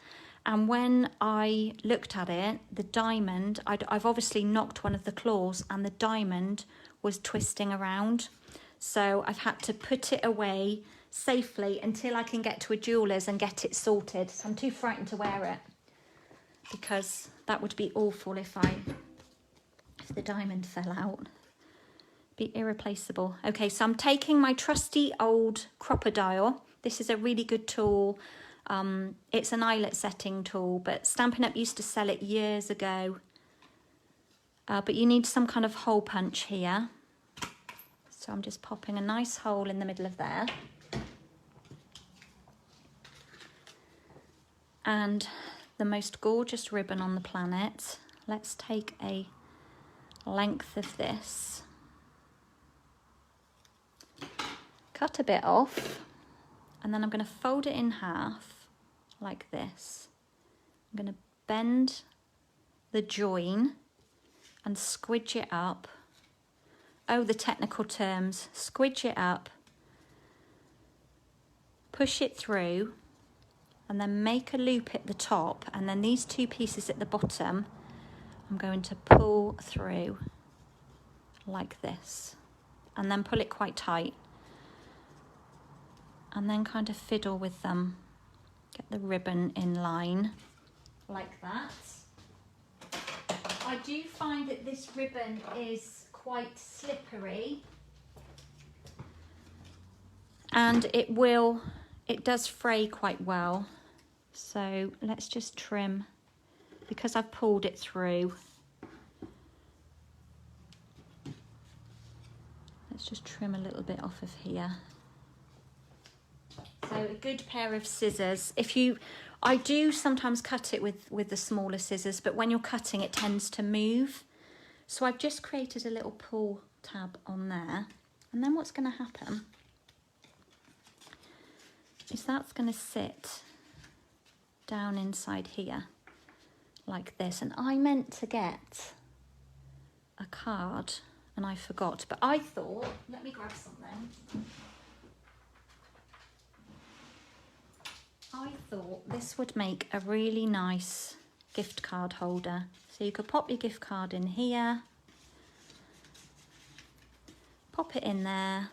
And when I looked at it, the diamond, I've obviously knocked one of the claws, and the diamond was twisting around. So I've had to put it away safely until I can get to a jeweller's and get it sorted. So I'm too frightened to wear it, because that would be awful if the diamond fell out. Be irreplaceable. Okay, so I'm taking my trusty old Crocodile. This is a really good tool. It's an eyelet setting tool, but Stampin' Up used to sell it years ago. But you need some kind of hole punch here. So I'm just popping a nice hole in the middle of there. And the most gorgeous ribbon on the planet. Let's take a length of this. Cut a bit off, and then I'm going to fold it in half like this. I'm going to bend the join and squidge it up. Oh, the technical terms. Squidge it up, push it through, and then make a loop at the top, and then these two pieces at the bottom I'm going to pull through like this, and then pull it quite tight. And then kind of fiddle with them. Get the ribbon in line, like that. I do find that this ribbon is quite slippery. And it does fray quite well. So let's just trim, because I've pulled it through. Let's just trim a little bit off of here. So a good pair of scissors. I do sometimes cut it with the smaller scissors, but when you're cutting it tends to move. So I've just created a little pull tab on there. And then what's going to happen is that's going to sit down inside here like this. And I meant to get a card and I forgot, but I thought, let me grab something. I thought this would make a really nice gift card holder. So you could pop your gift card in here, pop it in there,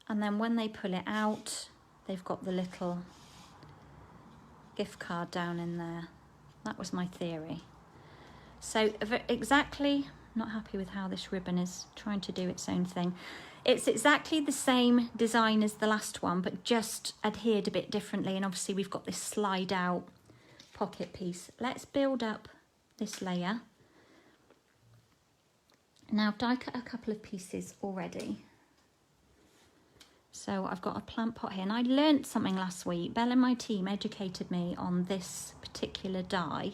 and then when they pull it out, they've got the little gift card down in there. That was my theory. So exactly, not happy with how this ribbon is trying to do its own thing. It's exactly the same design as the last one, but just adhered a bit differently. And obviously we've got this slide out pocket piece. Let's build up this layer. Now I've die cut a couple of pieces already. So I've got a plant pot here, and I learnt something last week. Belle and my team educated me on this particular die.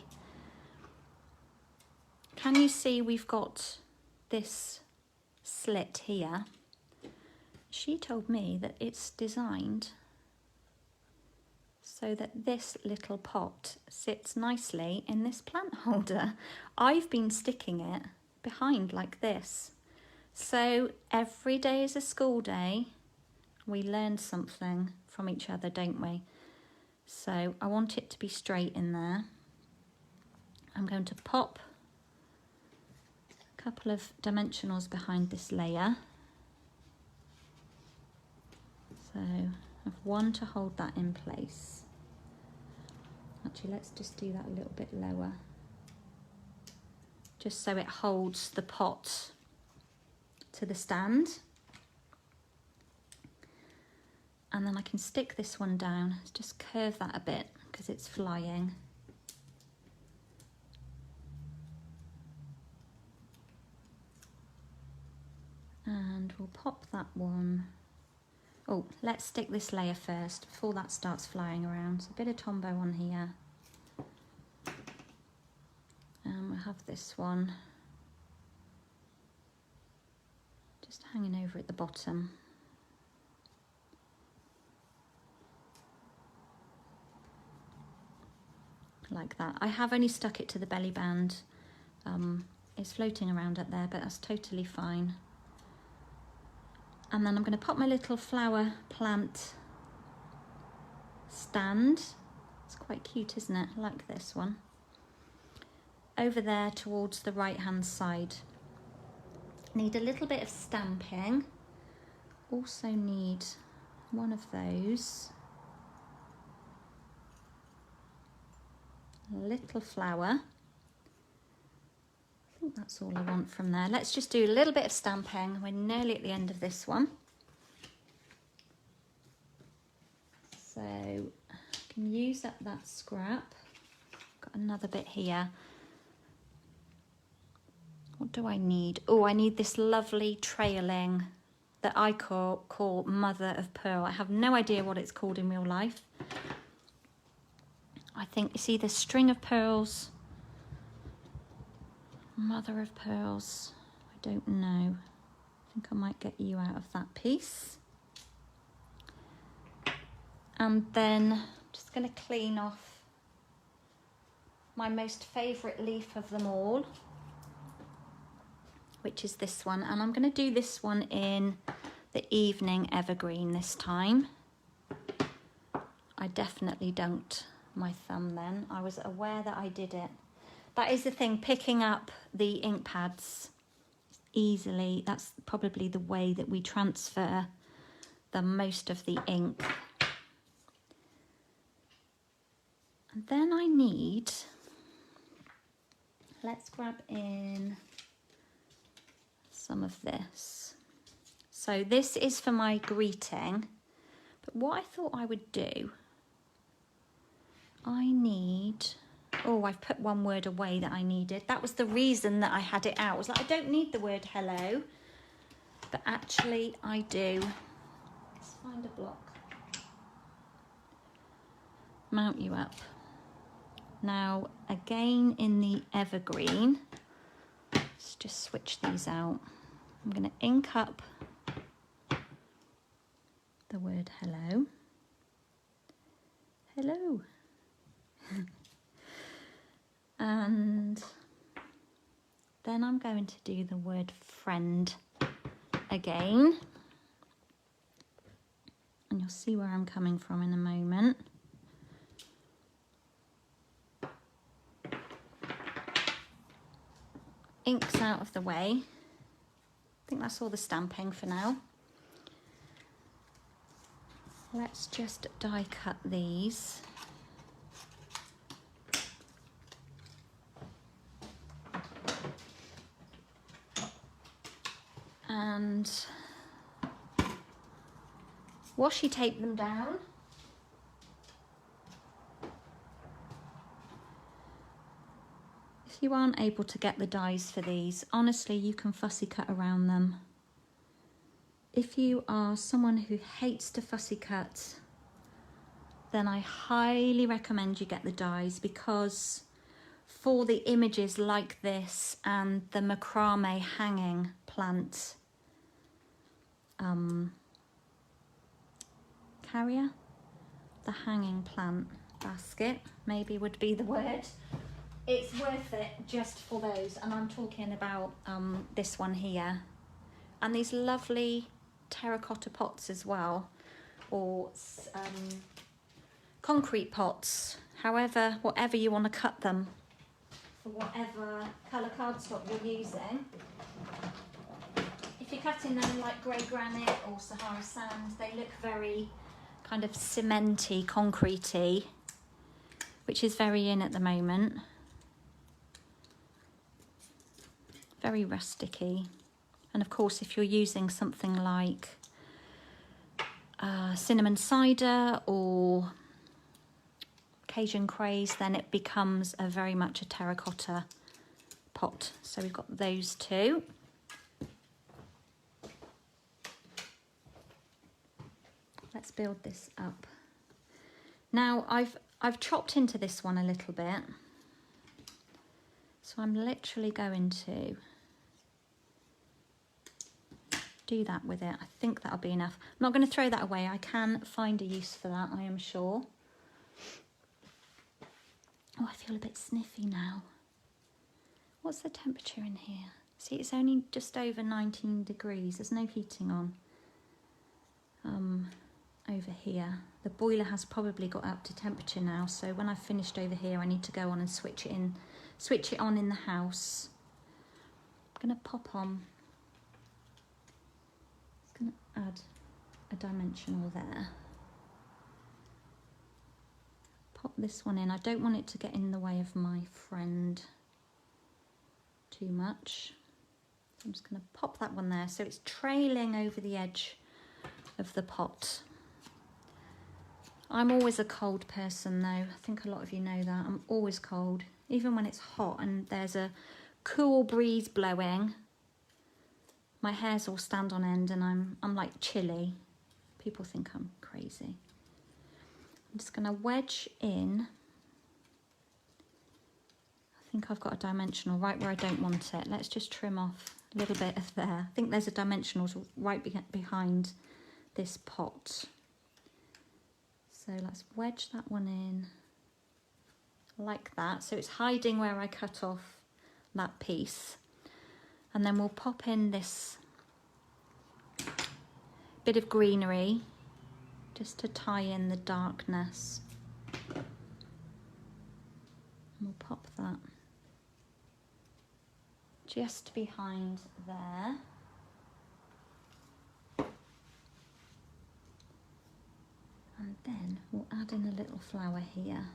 Can you see we've got this slit here? She told me that it's designed so that this little pot sits nicely in this plant holder. I've been sticking it behind like this. So every day is a school day. We learn something from each other, don't we? So I want it to be straight in there. I'm going to pop a couple of dimensionals behind this layer. So I've one to hold that in place. Actually, let's just do that a little bit lower, just so it holds the pot to the stand. And then I can stick this one down, just curve that a bit because it's flying. And we'll pop that one. Oh, let's stick this layer first before that starts flying around. So a bit of Tombow on here. And we'll have this one just hanging over at the bottom. Like that. I have only stuck it to the belly band. It's floating around up there, but that's totally fine. And then I'm going to pop my little flower plant stand. It's quite cute, isn't it? I like this one. Over there towards the right hand side. Need a little bit of stamping. Also need one of those. A little flower. I think that's all I want from there. Let's just do a little bit of stamping. We're nearly at the end of this one. So I can use up that scrap. Got another bit here. What do I need? Oh, I need this lovely trailing that I call mother of pearl. I have no idea what it's called in real life. I think it's either string of pearls, mother of pearls, I don't know. I think I might get you out of that piece. And then I'm just going to clean off my most favourite leaf of them all, which is this one. And I'm going to do this one in the evening evergreen this time. I definitely dunked my thumb then. I was aware that I did it. That is the thing, picking up the ink pads easily. That's probably the way that we transfer the most of the ink. And then I need, let's grab in some of this. So this is for my greeting, but what I thought I would do, I need, oh, I've put one word away that I needed. That was the reason that I had it out. I was like, I don't need the word hello, but actually I do. Let's find a block. Mount you up. Now, again in the evergreen, let's just switch these out. I'm going to ink up the word hello. Hello. And then I'm going to do the word friend again. And you'll see where I'm coming from in a moment. Ink's out of the way. I think that's all the stamping for now. Let's just die cut these. and washi tape them down. If you aren't able to get the dies for these, honestly, you can fussy cut around them. If you are someone who hates to fussy cut, then I highly recommend you get the dies, because for the images like this and the macrame hanging plant carrier, the hanging plant basket maybe would be the word, it's worth it just for those. And I'm talking about this one here, and these lovely terracotta pots as well, or concrete pots, however, whatever you want to cut them, for whatever colour cardstock you're using. If you're cutting them like grey granite or Sahara sand, they look very kind of cementy, concretey, which is very in at the moment. Very rusticy. And of course, if you're using something like cinnamon cider or Cajun craze, then it becomes very much a terracotta pot. So we've got those two. Let's build this up. Now I've chopped into this one a little bit, so I'm literally going to do that with it. I think that'll be enough. I'm not going to throw that away. I can find a use for that, I am sure. Oh, I feel a bit sniffy now. What's the temperature in here? See, it's only just over 19 degrees. There's no heating on. Over here. The boiler has probably got up to temperature now, so when I've finished over here, I need to go on and switch it on in the house. I'm going to pop on. It's going to add a dimensional there. Pop this one in. I don't want it to get in the way of my friend too much. So I'm just going to pop that one there so it's trailing over the edge of the pot. I'm always a cold person though. I think a lot of you know that. I'm always cold, even when it's hot and there's a cool breeze blowing. My hairs all stand on end and I'm like chilly. People think I'm crazy. I'm just going to wedge in. I think I've got a dimensional right where I don't want it. Let's just trim off a little bit of there. I think there's a dimensional right behind this pot. So let's wedge that one in like that. So it's hiding where I cut off that piece. And then we'll pop in this bit of greenery just to tie in the darkness. And we'll pop that just behind there. And then we'll add in a little flower here.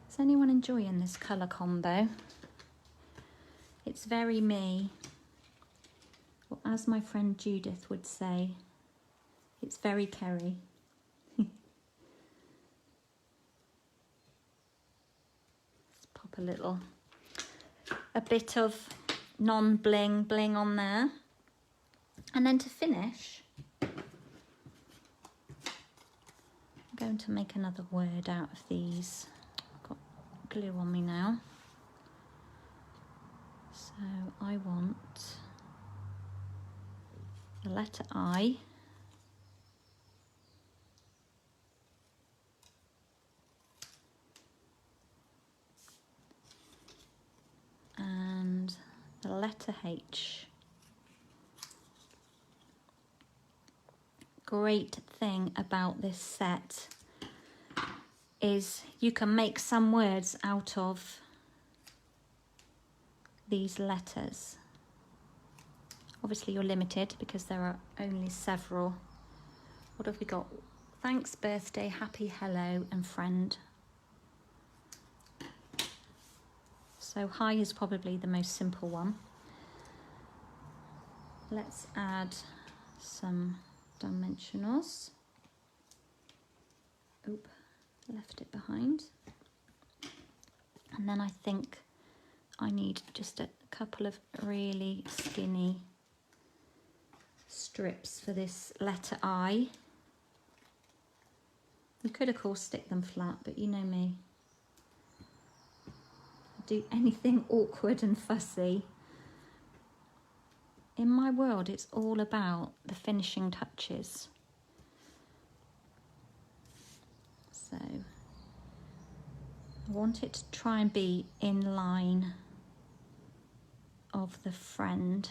Is anyone enjoying this colour combo? It's very me. Or as my friend Judith would say, it's very Kerry. Let's pop a bit of non-bling bling on there. And then to finish, I'm going to make another word out of these. I've got glue on me now. So I want the letter I. And the letter H. Great thing about this set is you can make some words out of these letters. Obviously you're limited because there are only several. What have we got? Thanks, birthday, happy, hello, and friend. So high is probably the most simple one. Let's add some dimensionals. Oop, left it behind. And then I think I need just a couple of really skinny strips for this letter I. You could of course stick them flat, but you know me. Do anything awkward and fussy. In my world, it's all about the finishing touches. So I want it to try and be in line of the friend,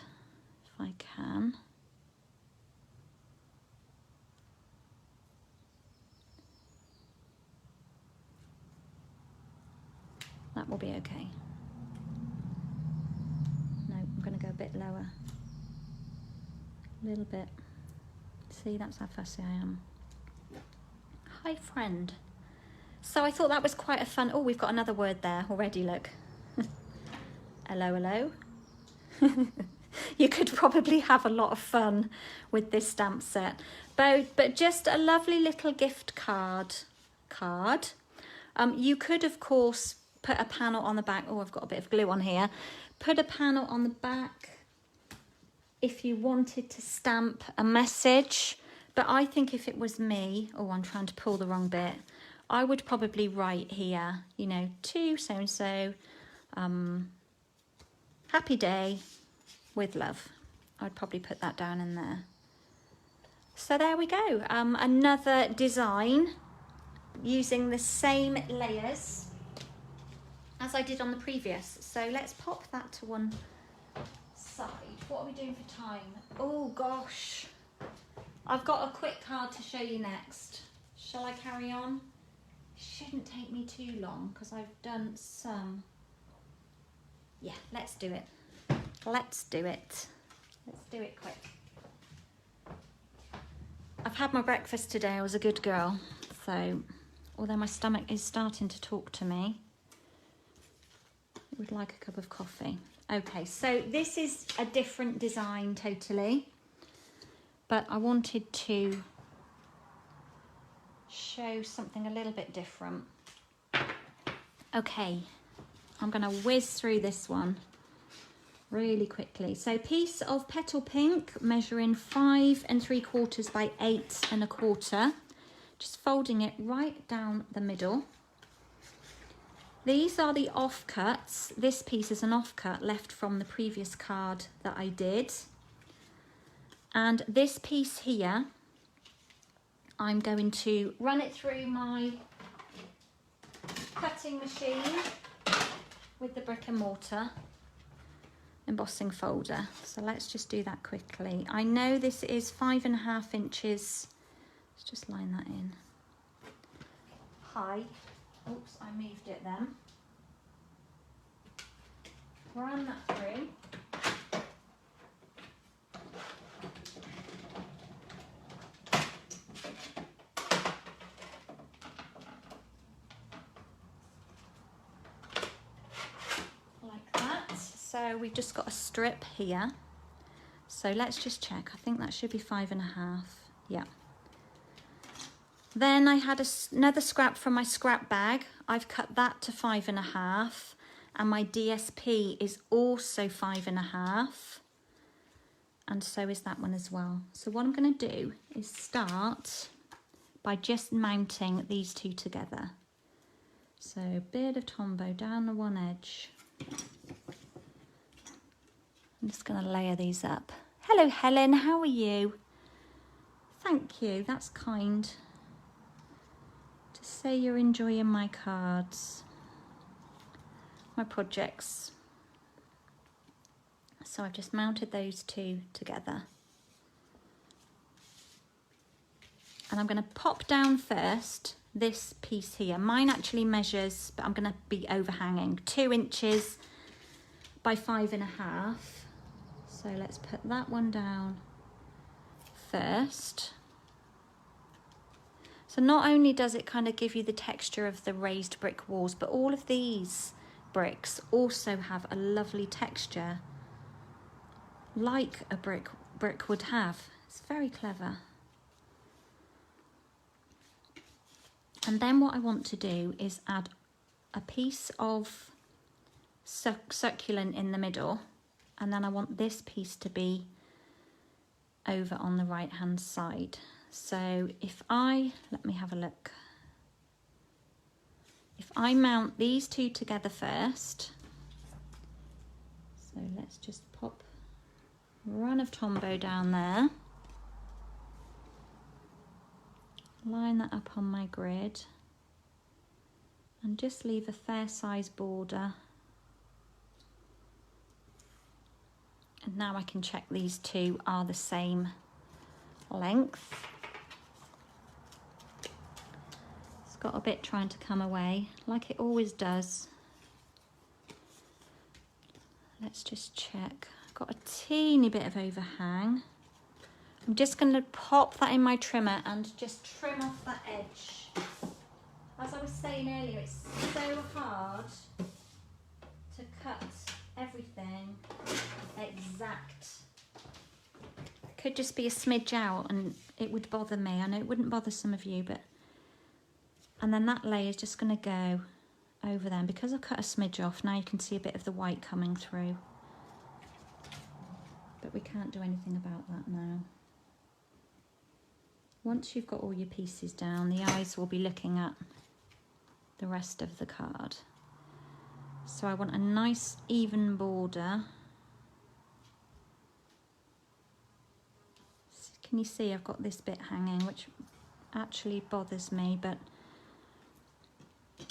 if I can. That will be okay. No, I'm going to go a bit lower. A little bit. See, that's how fussy I am. Hi, friend. So I thought that was quite a fun... Oh, we've got another word there already, look. Hello, hello. You could probably have a lot of fun with this stamp set. But just a lovely little gift card. You could, of course, put a panel on the back. Oh, I've got a bit of glue on here. Put a panel on the back if you wanted to stamp a message. But I think if it was me, oh, I'm trying to pull the wrong bit, I would probably write here, you know, to so-and-so, happy day with love. I'd probably put that down in there. So there we go. Another design using the same layers as I did on the previous. So let's pop that to one side. What are we doing for time? Oh gosh, I've got a quick card to show you next. Shall I carry on? Shouldn't take me too long because I've done some. Yeah, let's do it. Let's do it. Let's do it quick. I've had my breakfast today. I was a good girl. So, although my stomach is starting to talk to me, I would like a cup of coffee. Okay, so this is a different design totally, but I wanted to show something a little bit different. Okay, I'm going to whiz through this one really quickly. So piece of petal pink measuring 5 3/4 by 8 1/4, just folding it right down the middle. These are the offcuts. This piece is an offcut left from the previous card that I did. And this piece here, I'm going to run it through my cutting machine with the brick and mortar embossing folder. So let's just do that quickly. I know this is 5.5 inches. Let's just line that in. High. Oops, I moved it then. Run that through. Like that. So we've just got a strip here. So let's just check. I think that should be 5.5. Yeah. Then I had another scrap from my scrap bag. I've cut that to 5.5, and my DSP is also 5.5, and so is that one as well. So what I'm going to do is start by just mounting these two together. So a bit of Tombow down the one edge. I'm just going to layer these up. Hello Helen, how are you? Thank you, that's kind. To say you're enjoying my cards, my projects. So I've just mounted those two together. And I'm going to pop down first this piece here. Mine actually measures, but I'm going to be overhanging, 2 inches by 5.5. So let's put that one down first. So not only does it kind of give you the texture of the raised brick walls, but all of these bricks also have a lovely texture like a brick would have. It's very clever. And then what I want to do is add a piece of succulent in the middle, and then I want this piece to be over on the right hand side. So if let me have a look. If I mount these two together first, so let's just pop a run of Tombow down there, line that up on my grid, and just leave a fair size border. And now I can check these two are the same length. It's got a bit trying to come away, like it always does. Let's just check. I've got a teeny bit of overhang. I'm just going to pop that in my trimmer and just trim off that edge. As I was saying earlier, it's so hard to cut everything exact. Could just be a smidge out and it would bother me. I know it wouldn't bother some of you, but... And then that layer is just going to go over there. And because I've cut a smidge off, now you can see a bit of the white coming through. But we can't do anything about that now. Once you've got all your pieces down, the eyes will be looking at the rest of the card. So I want a nice even border. Can you see I've got this bit hanging, which actually bothers me, but I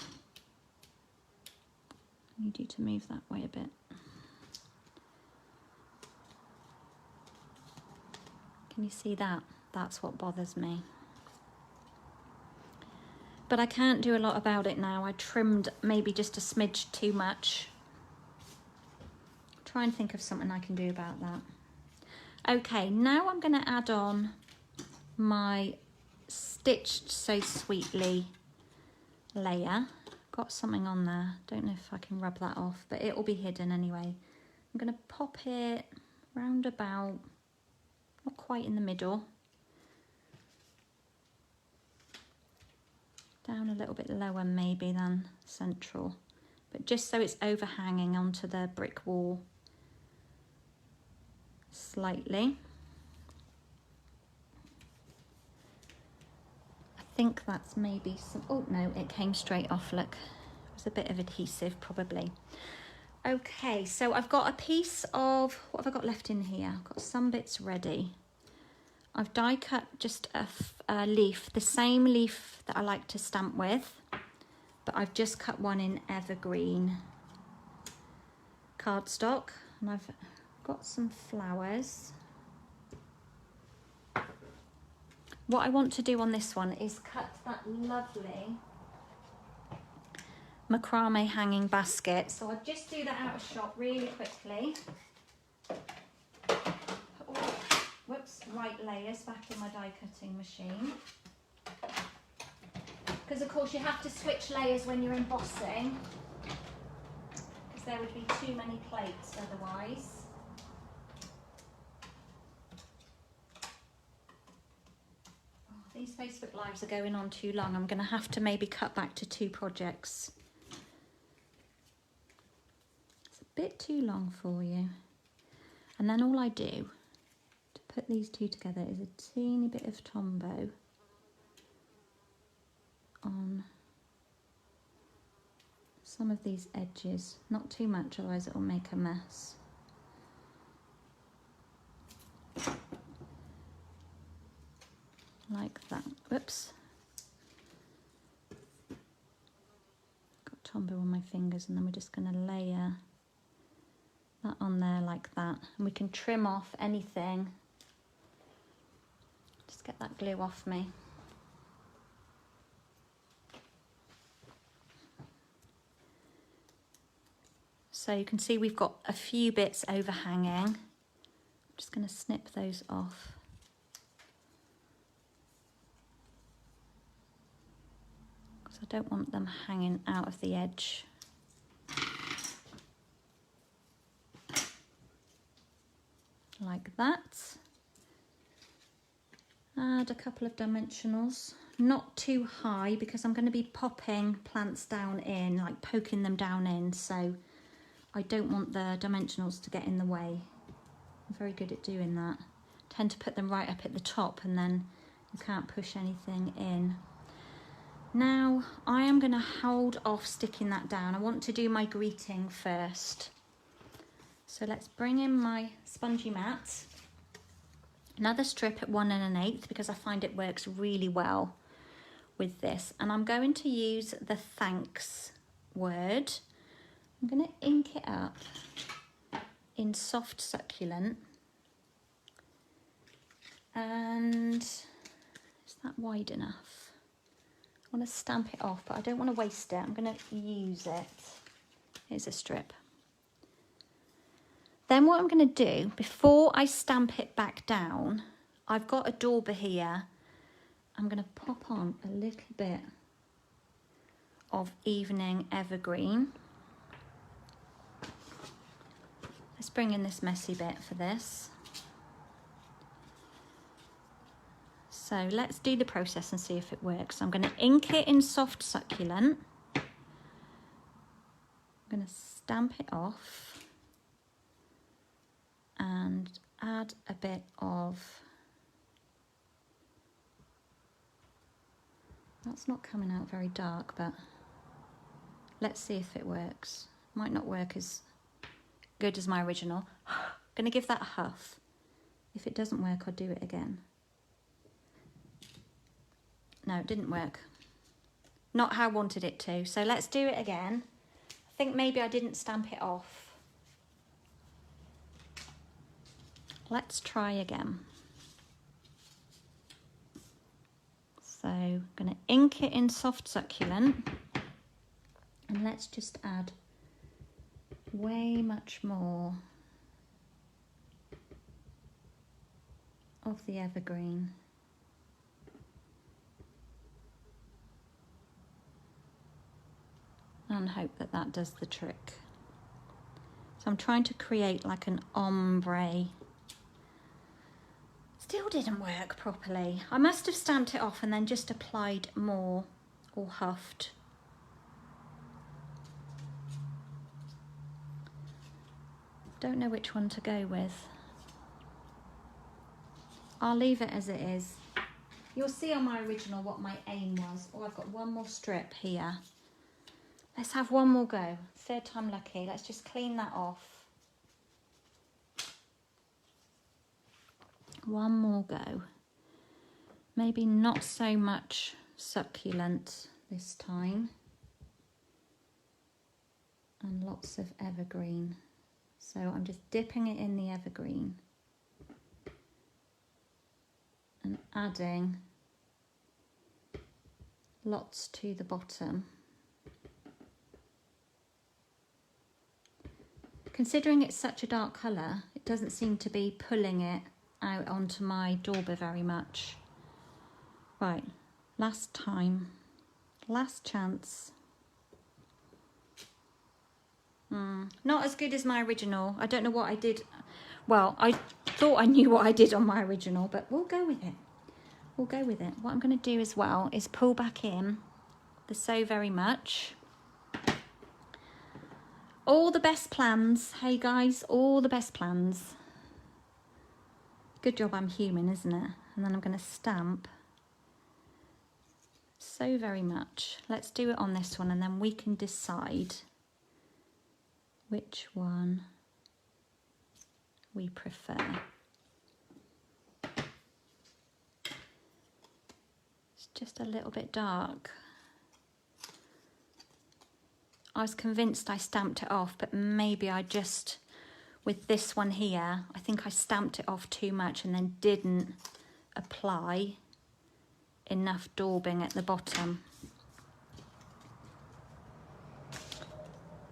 need you to move that way a bit. Can you see that? That's what bothers me. But I can't do a lot about it now. I trimmed maybe just a smidge too much. Try and think of something I can do about that. Okay, now I'm going to add on my Stitched So Sweetly layer. Got something on there. Don't know if I can rub that off, but it will be hidden anyway. I'm going to pop it round about, not quite in the middle. Down a little bit lower maybe than central, but just so it's overhanging onto the brick wall slightly. I think that's maybe some, oh no, it came straight off, look. It was a bit of adhesive probably. Okay, so I've got a piece of, what have I got left in here? I've got some bits ready. I've die cut just a leaf, the same leaf that I like to stamp with, but I've just cut one in evergreen cardstock, and I've got some flowers. What I want to do on this one is cut that lovely macrame hanging basket. So I'll just do that out of shot really quickly. Whoops, white layers back in my die cutting machine. Because of course you have to switch layers when you're embossing, because there would be too many plates otherwise. Oh, these Facebook Lives are going on too long. I'm going to have to maybe cut back to 2 projects. It's a bit too long for you. And then all I do to put these two together is a teeny bit of Tombow on some of these edges. Not too much, otherwise it will make a mess. Like that. Whoops. Got Tombow on my fingers, and then we're just going to layer that on there like that. And we can trim off anything. Just get that glue off me. So you can see we've got a few bits overhanging. I'm just going to snip those off. Because I don't want them hanging out of the edge. like that. Add a couple of dimensionals, not too high because I'm going to be popping plants down in, like poking them down in, so I don't want the dimensionals to get in the way. I'm very good at doing that. Tend to put them right up at the top and then you can't push anything in. Now I am going to hold off sticking that down. I want to do my greeting first. So let's bring in my spongy mat. Another strip at 1 1/8 because I find it works really well with this. And I'm going to use the thanks word. I'm going to ink it up in soft succulent. And is that wide enough? I want to stamp it off, but I don't want to waste it. I'm going to use it. Here's a strip. Then what I'm going to do, before I stamp it back down, I've got a dauber here. I'm going to pop on a little bit of Evening Evergreen. Let's bring in this messy bit for this. So let's do the process and see if it works. I'm going to ink it in soft succulent. I'm going to stamp it off and add a bit of, that's not coming out very dark, but let's see if it works. Might not work as good as my original. I'm going to give that a huff. If it doesn't work, I'll do it again. No, it didn't work. Not how I wanted it to. So let's do it again. I think maybe I didn't stamp it off. Let's try again. So I'm going to ink it in soft succulent. And let's just add way much more of the evergreen. And hope that that does the trick. So I'm trying to create like an ombre. Still didn't work properly. I must have stamped it off and then just applied more or huffed. Don't know which one to go with. I'll leave it as it is. You'll see on my original what my aim was. Oh, I've got one more strip here. Let's have one more go. Third time lucky. Let's just clean that off. One more go. Maybe not so much succulent this time. And lots of evergreen. So I'm just dipping it in the evergreen. And adding lots to the bottom. Considering it's such a dark colour, it doesn't seem to be pulling it out onto my dauber very much. Right, last time, last chance. Not as good as my original. I don't know what I did. Well, I thought I knew what I did on my original, but we'll go with it. We'll go with it. What I'm going to do as well is pull back in the So Very Much. All the best plans. Hey guys, all the best plans. Good job I'm human, isn't it? And then I'm going to stamp So Very Much. Let's do it on this one and then we can decide which one we prefer. It's just a little bit dark. I was convinced I stamped it off, but maybe I just, with this one here, I think I stamped it off too much and then didn't apply enough daubing at the bottom.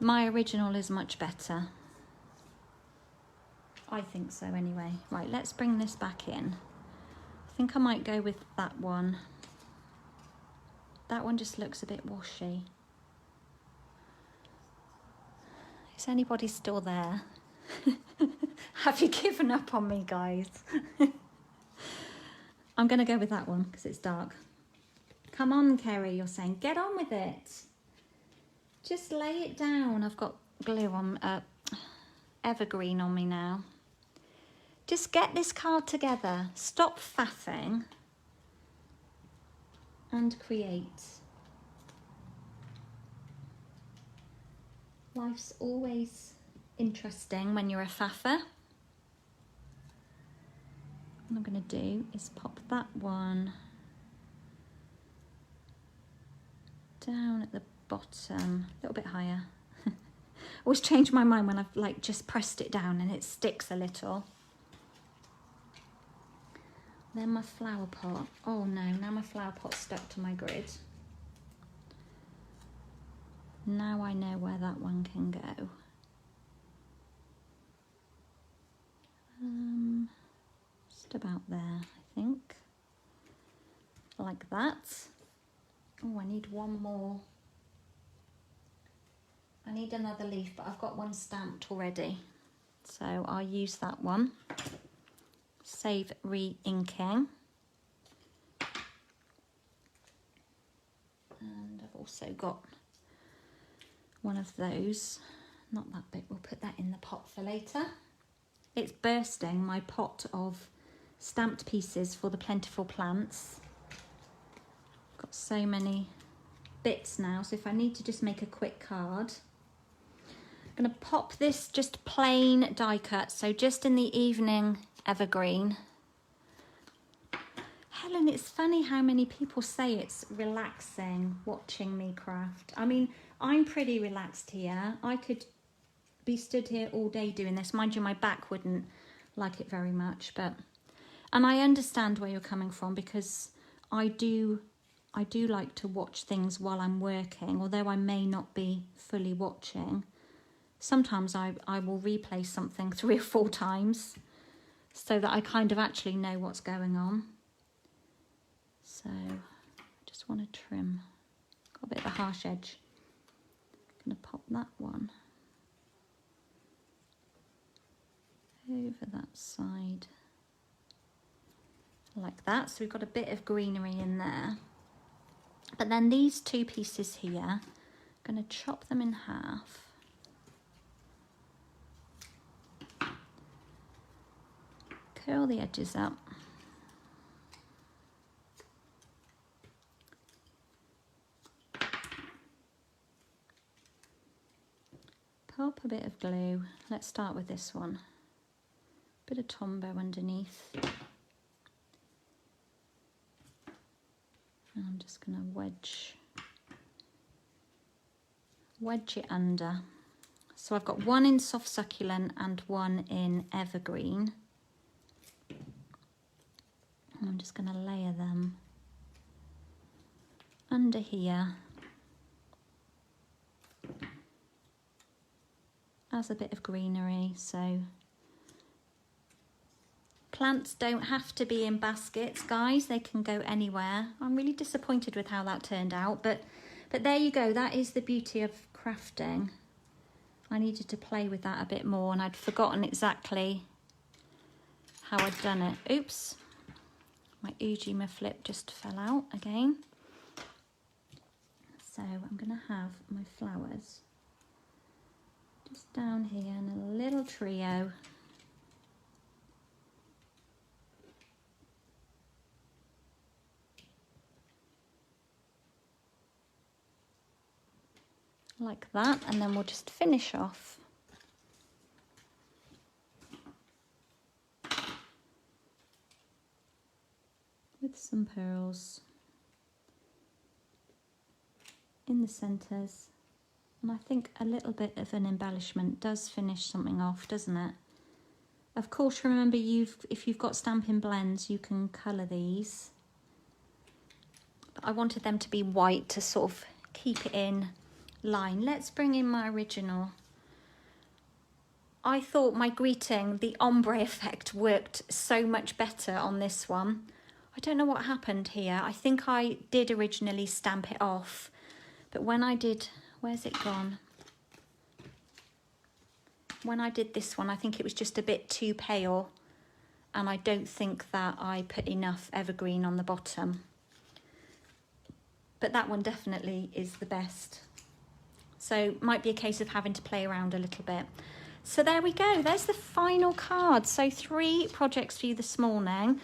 My original is much better. I think so anyway. Right, let's bring this back in. I think I might go with that one. That one just looks a bit washy. Is anybody still there? Have you given up on me, guys? I'm going to go with that one because it's dark. Come on, Kerry, you're saying. Get on with it. Just lay it down. I've got glue on, evergreen on me now. Just get this card together. Stop faffing and create. Life's always interesting when you're a faffer. What I'm going to do is pop that one down at the bottom, a little bit higher. Always change my mind when I've like just pressed it down and it sticks a little. Then my flower pot. Oh no, now my flower pot's stuck to my grid. Now I know where that one can go. Just about there, I think. Like that. Oh, I need one more. I need another leaf, but I've got one stamped already. So I'll use that one. Save re-inking. And I've also got one of those. Not that bit, we'll put that in the pot for later. It's bursting, my pot of stamped pieces for the Plentiful plants. Got so many bits now, so if I need to just make a quick card, I'm going to pop this just plain die cut, so just in the evening evergreen. Helen, it's funny how many people say it's relaxing watching me craft. I mean, I'm pretty relaxed here. I could be stood here all day doing this. Mind you, my back wouldn't like it very much, but, and I understand where you're coming from, because I do like to watch things while I'm working, although I may not be fully watching. Sometimes I will replay something 3 or 4 times so that I kind of actually know what's going on. So I just want to trim. Got a bit of a harsh edge. I'm going to pop that one over that side like that. So we've got a bit of greenery in there. But then these 2 pieces here, I'm going to chop them in half. Curl the edges up. Pop a bit of glue. Let's start with this one. Bit of Tombow underneath. And I'm just going to wedge it under. So I've got one in soft succulent and one in evergreen. And I'm just going to layer them under here as a bit of greenery. So plants don't have to be in baskets, guys. They can go anywhere. I'm really disappointed with how that turned out, but there you go. That is the beauty of crafting. I needed to play with that a bit more, and I'd forgotten exactly how I'd done it. Oops. My Ujima flip just fell out again. So I'm going to have my flowers just down here in a little trio. Like that, and then we'll just finish off with some pearls in the centres, and I think a little bit of an embellishment does finish something off, doesn't it? Of course, remember, if you've got Stampin' blends, you can colour these, but I wanted them to be white to sort of keep it in line. Let's bring in my original. I thought my greeting, the ombre effect, worked so much better on this one. I don't know what happened here. I think I did originally stamp it off, but when I did, where's it gone? when I did this one, I think it was just a bit too pale, and I don't think that I put enough evergreen on the bottom. But that one definitely is the best. So might be a case of having to play around a little bit. So there we go, there's the final card. So 3 projects for you this morning,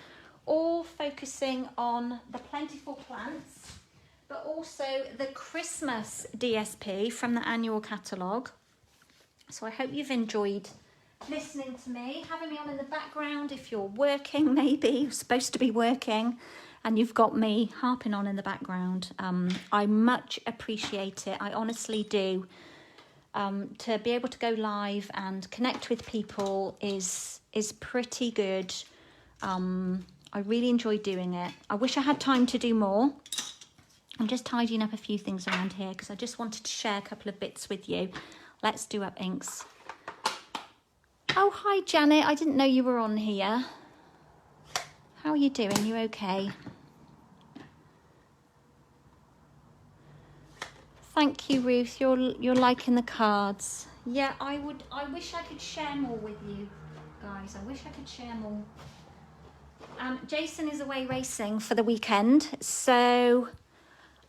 all focusing on the Plentiful plants, but also the Christmas DSP from the annual catalogue. So I hope you've enjoyed listening to me, having me on in the background. If you're working, maybe you're supposed to be working, and you've got me harping on in the background. I much appreciate it, I honestly do. To be able to go live and connect with people is pretty good. I really enjoy doing it. I wish I had time to do more. I'm just tidying up a few things around here because I just wanted to share a couple of bits with you. Let's do up inks. Oh, hi Janet, I didn't know you were on here. How are you doing? You okay? Thank you, Ruth. You're liking the cards. Yeah, I wish I could share more with you guys. I wish I could share more. Jason is away racing for the weekend, so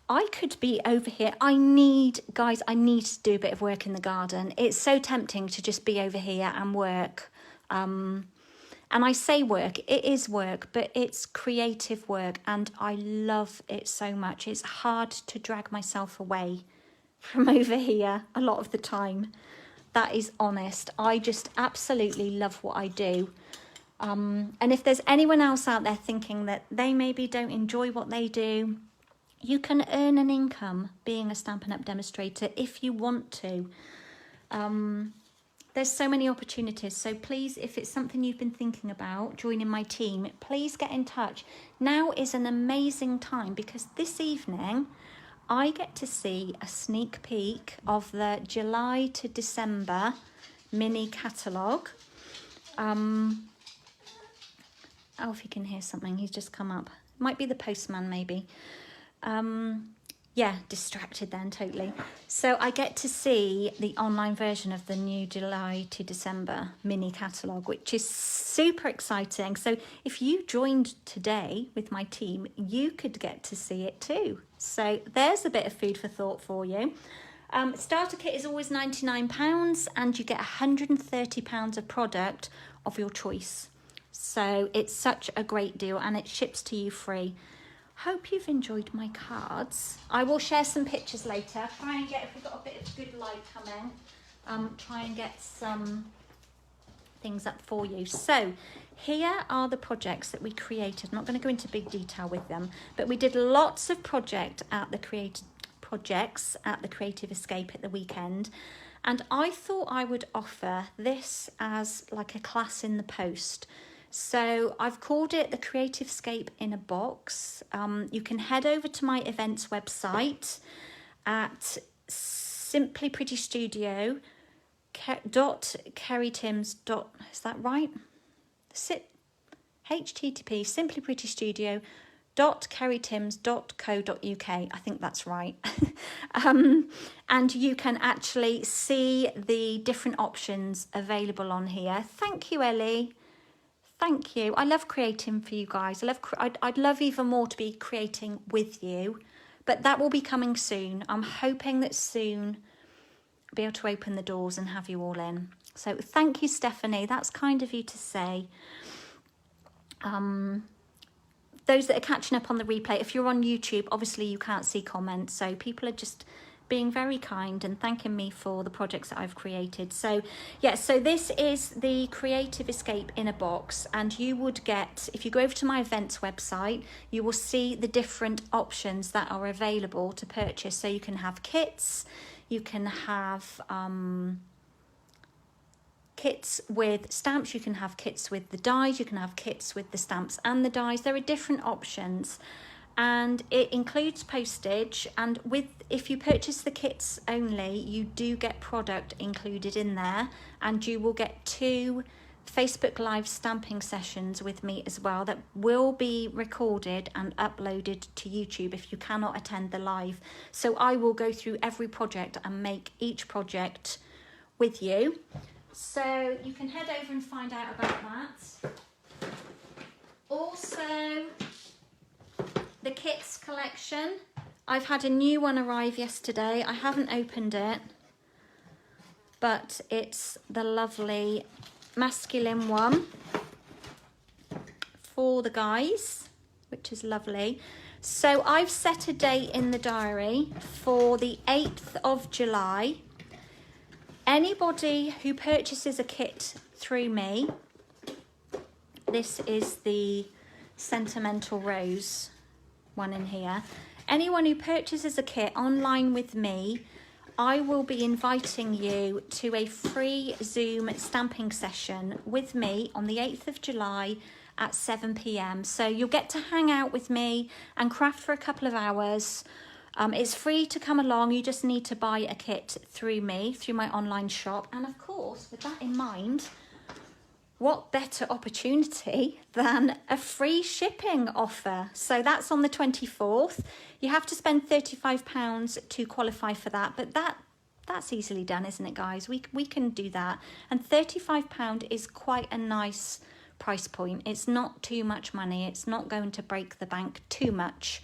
I could be over here. I need to do a bit of work in the garden. It's so tempting to just be over here and work. And I say work, it is work, but it's creative work, and I love it so much. It's hard to drag myself away from over here a lot of the time. That is honest. I just absolutely love what I do. And if there's anyone else out there thinking that they maybe don't enjoy what they do, you can earn an income being a Stampin' Up! Demonstrator if you want to. There's so many opportunities. So please, if it's something you've been thinking about, joining my team, please get in touch. Now is an amazing time because this evening I get to see a sneak peek of the July to December mini catalogue. Alfie can hear something. He's just come up. Might be the postman, maybe. Yeah, distracted then, totally. So I get to see the online version of the new July to December mini catalogue, which is super exciting. So if you joined today with my team, you could get to see it too. So there's a bit of food for thought for you. Starter kit is always £99 and you get £130 of product of your choice. So it's such a great deal and it ships to you free. Hope you've enjoyed my cards. I will share some pictures later. Try and get, if we've got a bit of good light coming, try and get some things up for you. So here are the projects that we created. I'm not going to go into big detail with them, but we did lots of projects at the Creative Escape at the weekend. And I thought I would offer this as like a class in the post. So I've called it the Creative Escape in a Box. You can head over to my events website at simplyprettystudio.kerrytims. Is that right? http simplyprettystudio.kerrytims.co.uk. I think that's right. And you can actually see the different options available on here. Thank you, Ellie. Thank you. I love creating for you guys. I'd love even more to be creating with you, but that will be coming soon. I'm hoping that soon I'll be able to open the doors and have you all in. So thank you, Stephanie. That's kind of you to say. Those that are catching up on the replay, if you're on YouTube, obviously you can't see comments. So people are just being very kind and thanking me for the projects that I've created. So yeah, so this is the Creative Escape in a Box, and you would get, if you go over to my events website, you will see the different options that are available to purchase. So you can have kits, you can have kits with stamps, you can have kits with the dies, you can have kits with the stamps and the dies. There are different options. And it includes postage, and if you purchase the kits only, you do get product included in there, and you will get 2 Facebook Live stamping sessions with me as well that will be recorded and uploaded to YouTube if you cannot attend the live. So I will go through every project and make each project with you. So you can head over and find out about that. Also, the kits collection. I've had a new one arrive yesterday. I haven't opened it, but it's the lovely masculine one for the guys, which is lovely. So I've set a date in the diary for the 8th of July. Anybody who purchases a kit through me, this is the Sentimental Rose one in here. Anyone who purchases a kit online with me, I will be inviting you to a free Zoom stamping session with me on the 8th of July at 7 p.m. So you'll get to hang out with me and craft for a couple of hours. It's free to come along. You just need to buy a kit through me, through my online shop. And of course, with that in mind, what better opportunity than a free shipping offer? So that's on the 24th. You have to spend £35 to qualify for that, but that's easily done, isn't it, guys? We can do that. And £35 is quite a nice price point. It's not too much money. It's not going to break the bank too much.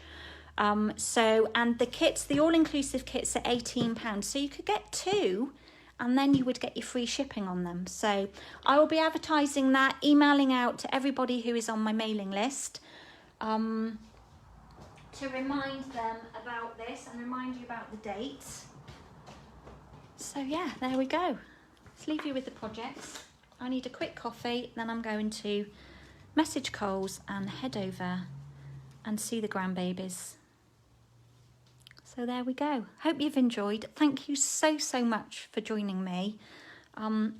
And the kits, the all-inclusive kits are £18. So you could get two, and then you would get your free shipping on them. So I will be advertising that, emailing out to everybody who is on my mailing list to remind them about this and remind you about the dates. So yeah, there we go. Let's leave you with the projects. I need a quick coffee, then I'm going to message Coles and head over and see the grandbabies. So there we go. Hope you've enjoyed. Thank you so much for joining me.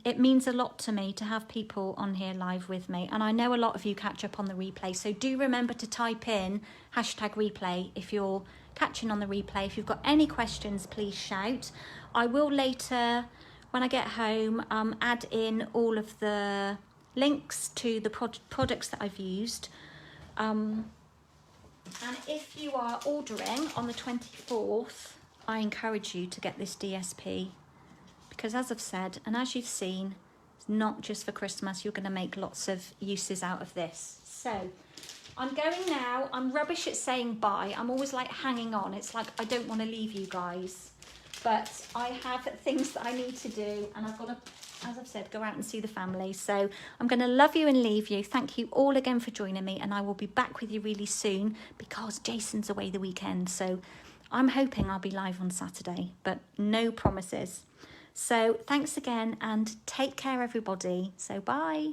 It means a lot to me to have people on here live with me. And I know a lot of you catch up on the replay. So do remember to type in #replay if you're catching on the replay. If you've got any questions, please shout. I will later, when I get home, add in all of the links to the products that I've used. And if you are ordering on the 24th, I encourage you to get this DSP, because as I've said, and as you've seen, it's not just for Christmas. You're going to make lots of uses out of this. So I'm going now. I'm rubbish at saying bye. I'm always like hanging on. It's like I don't want to leave you guys, but I have things that I need to do, and I've got to, as I've said, go out and see the family. So I'm going to love you and leave you. Thank you all again for joining me, and I will be back with you really soon because Jason's away the weekend. So I'm hoping I'll be live on Saturday, but no promises. So thanks again and take care, everybody. So bye.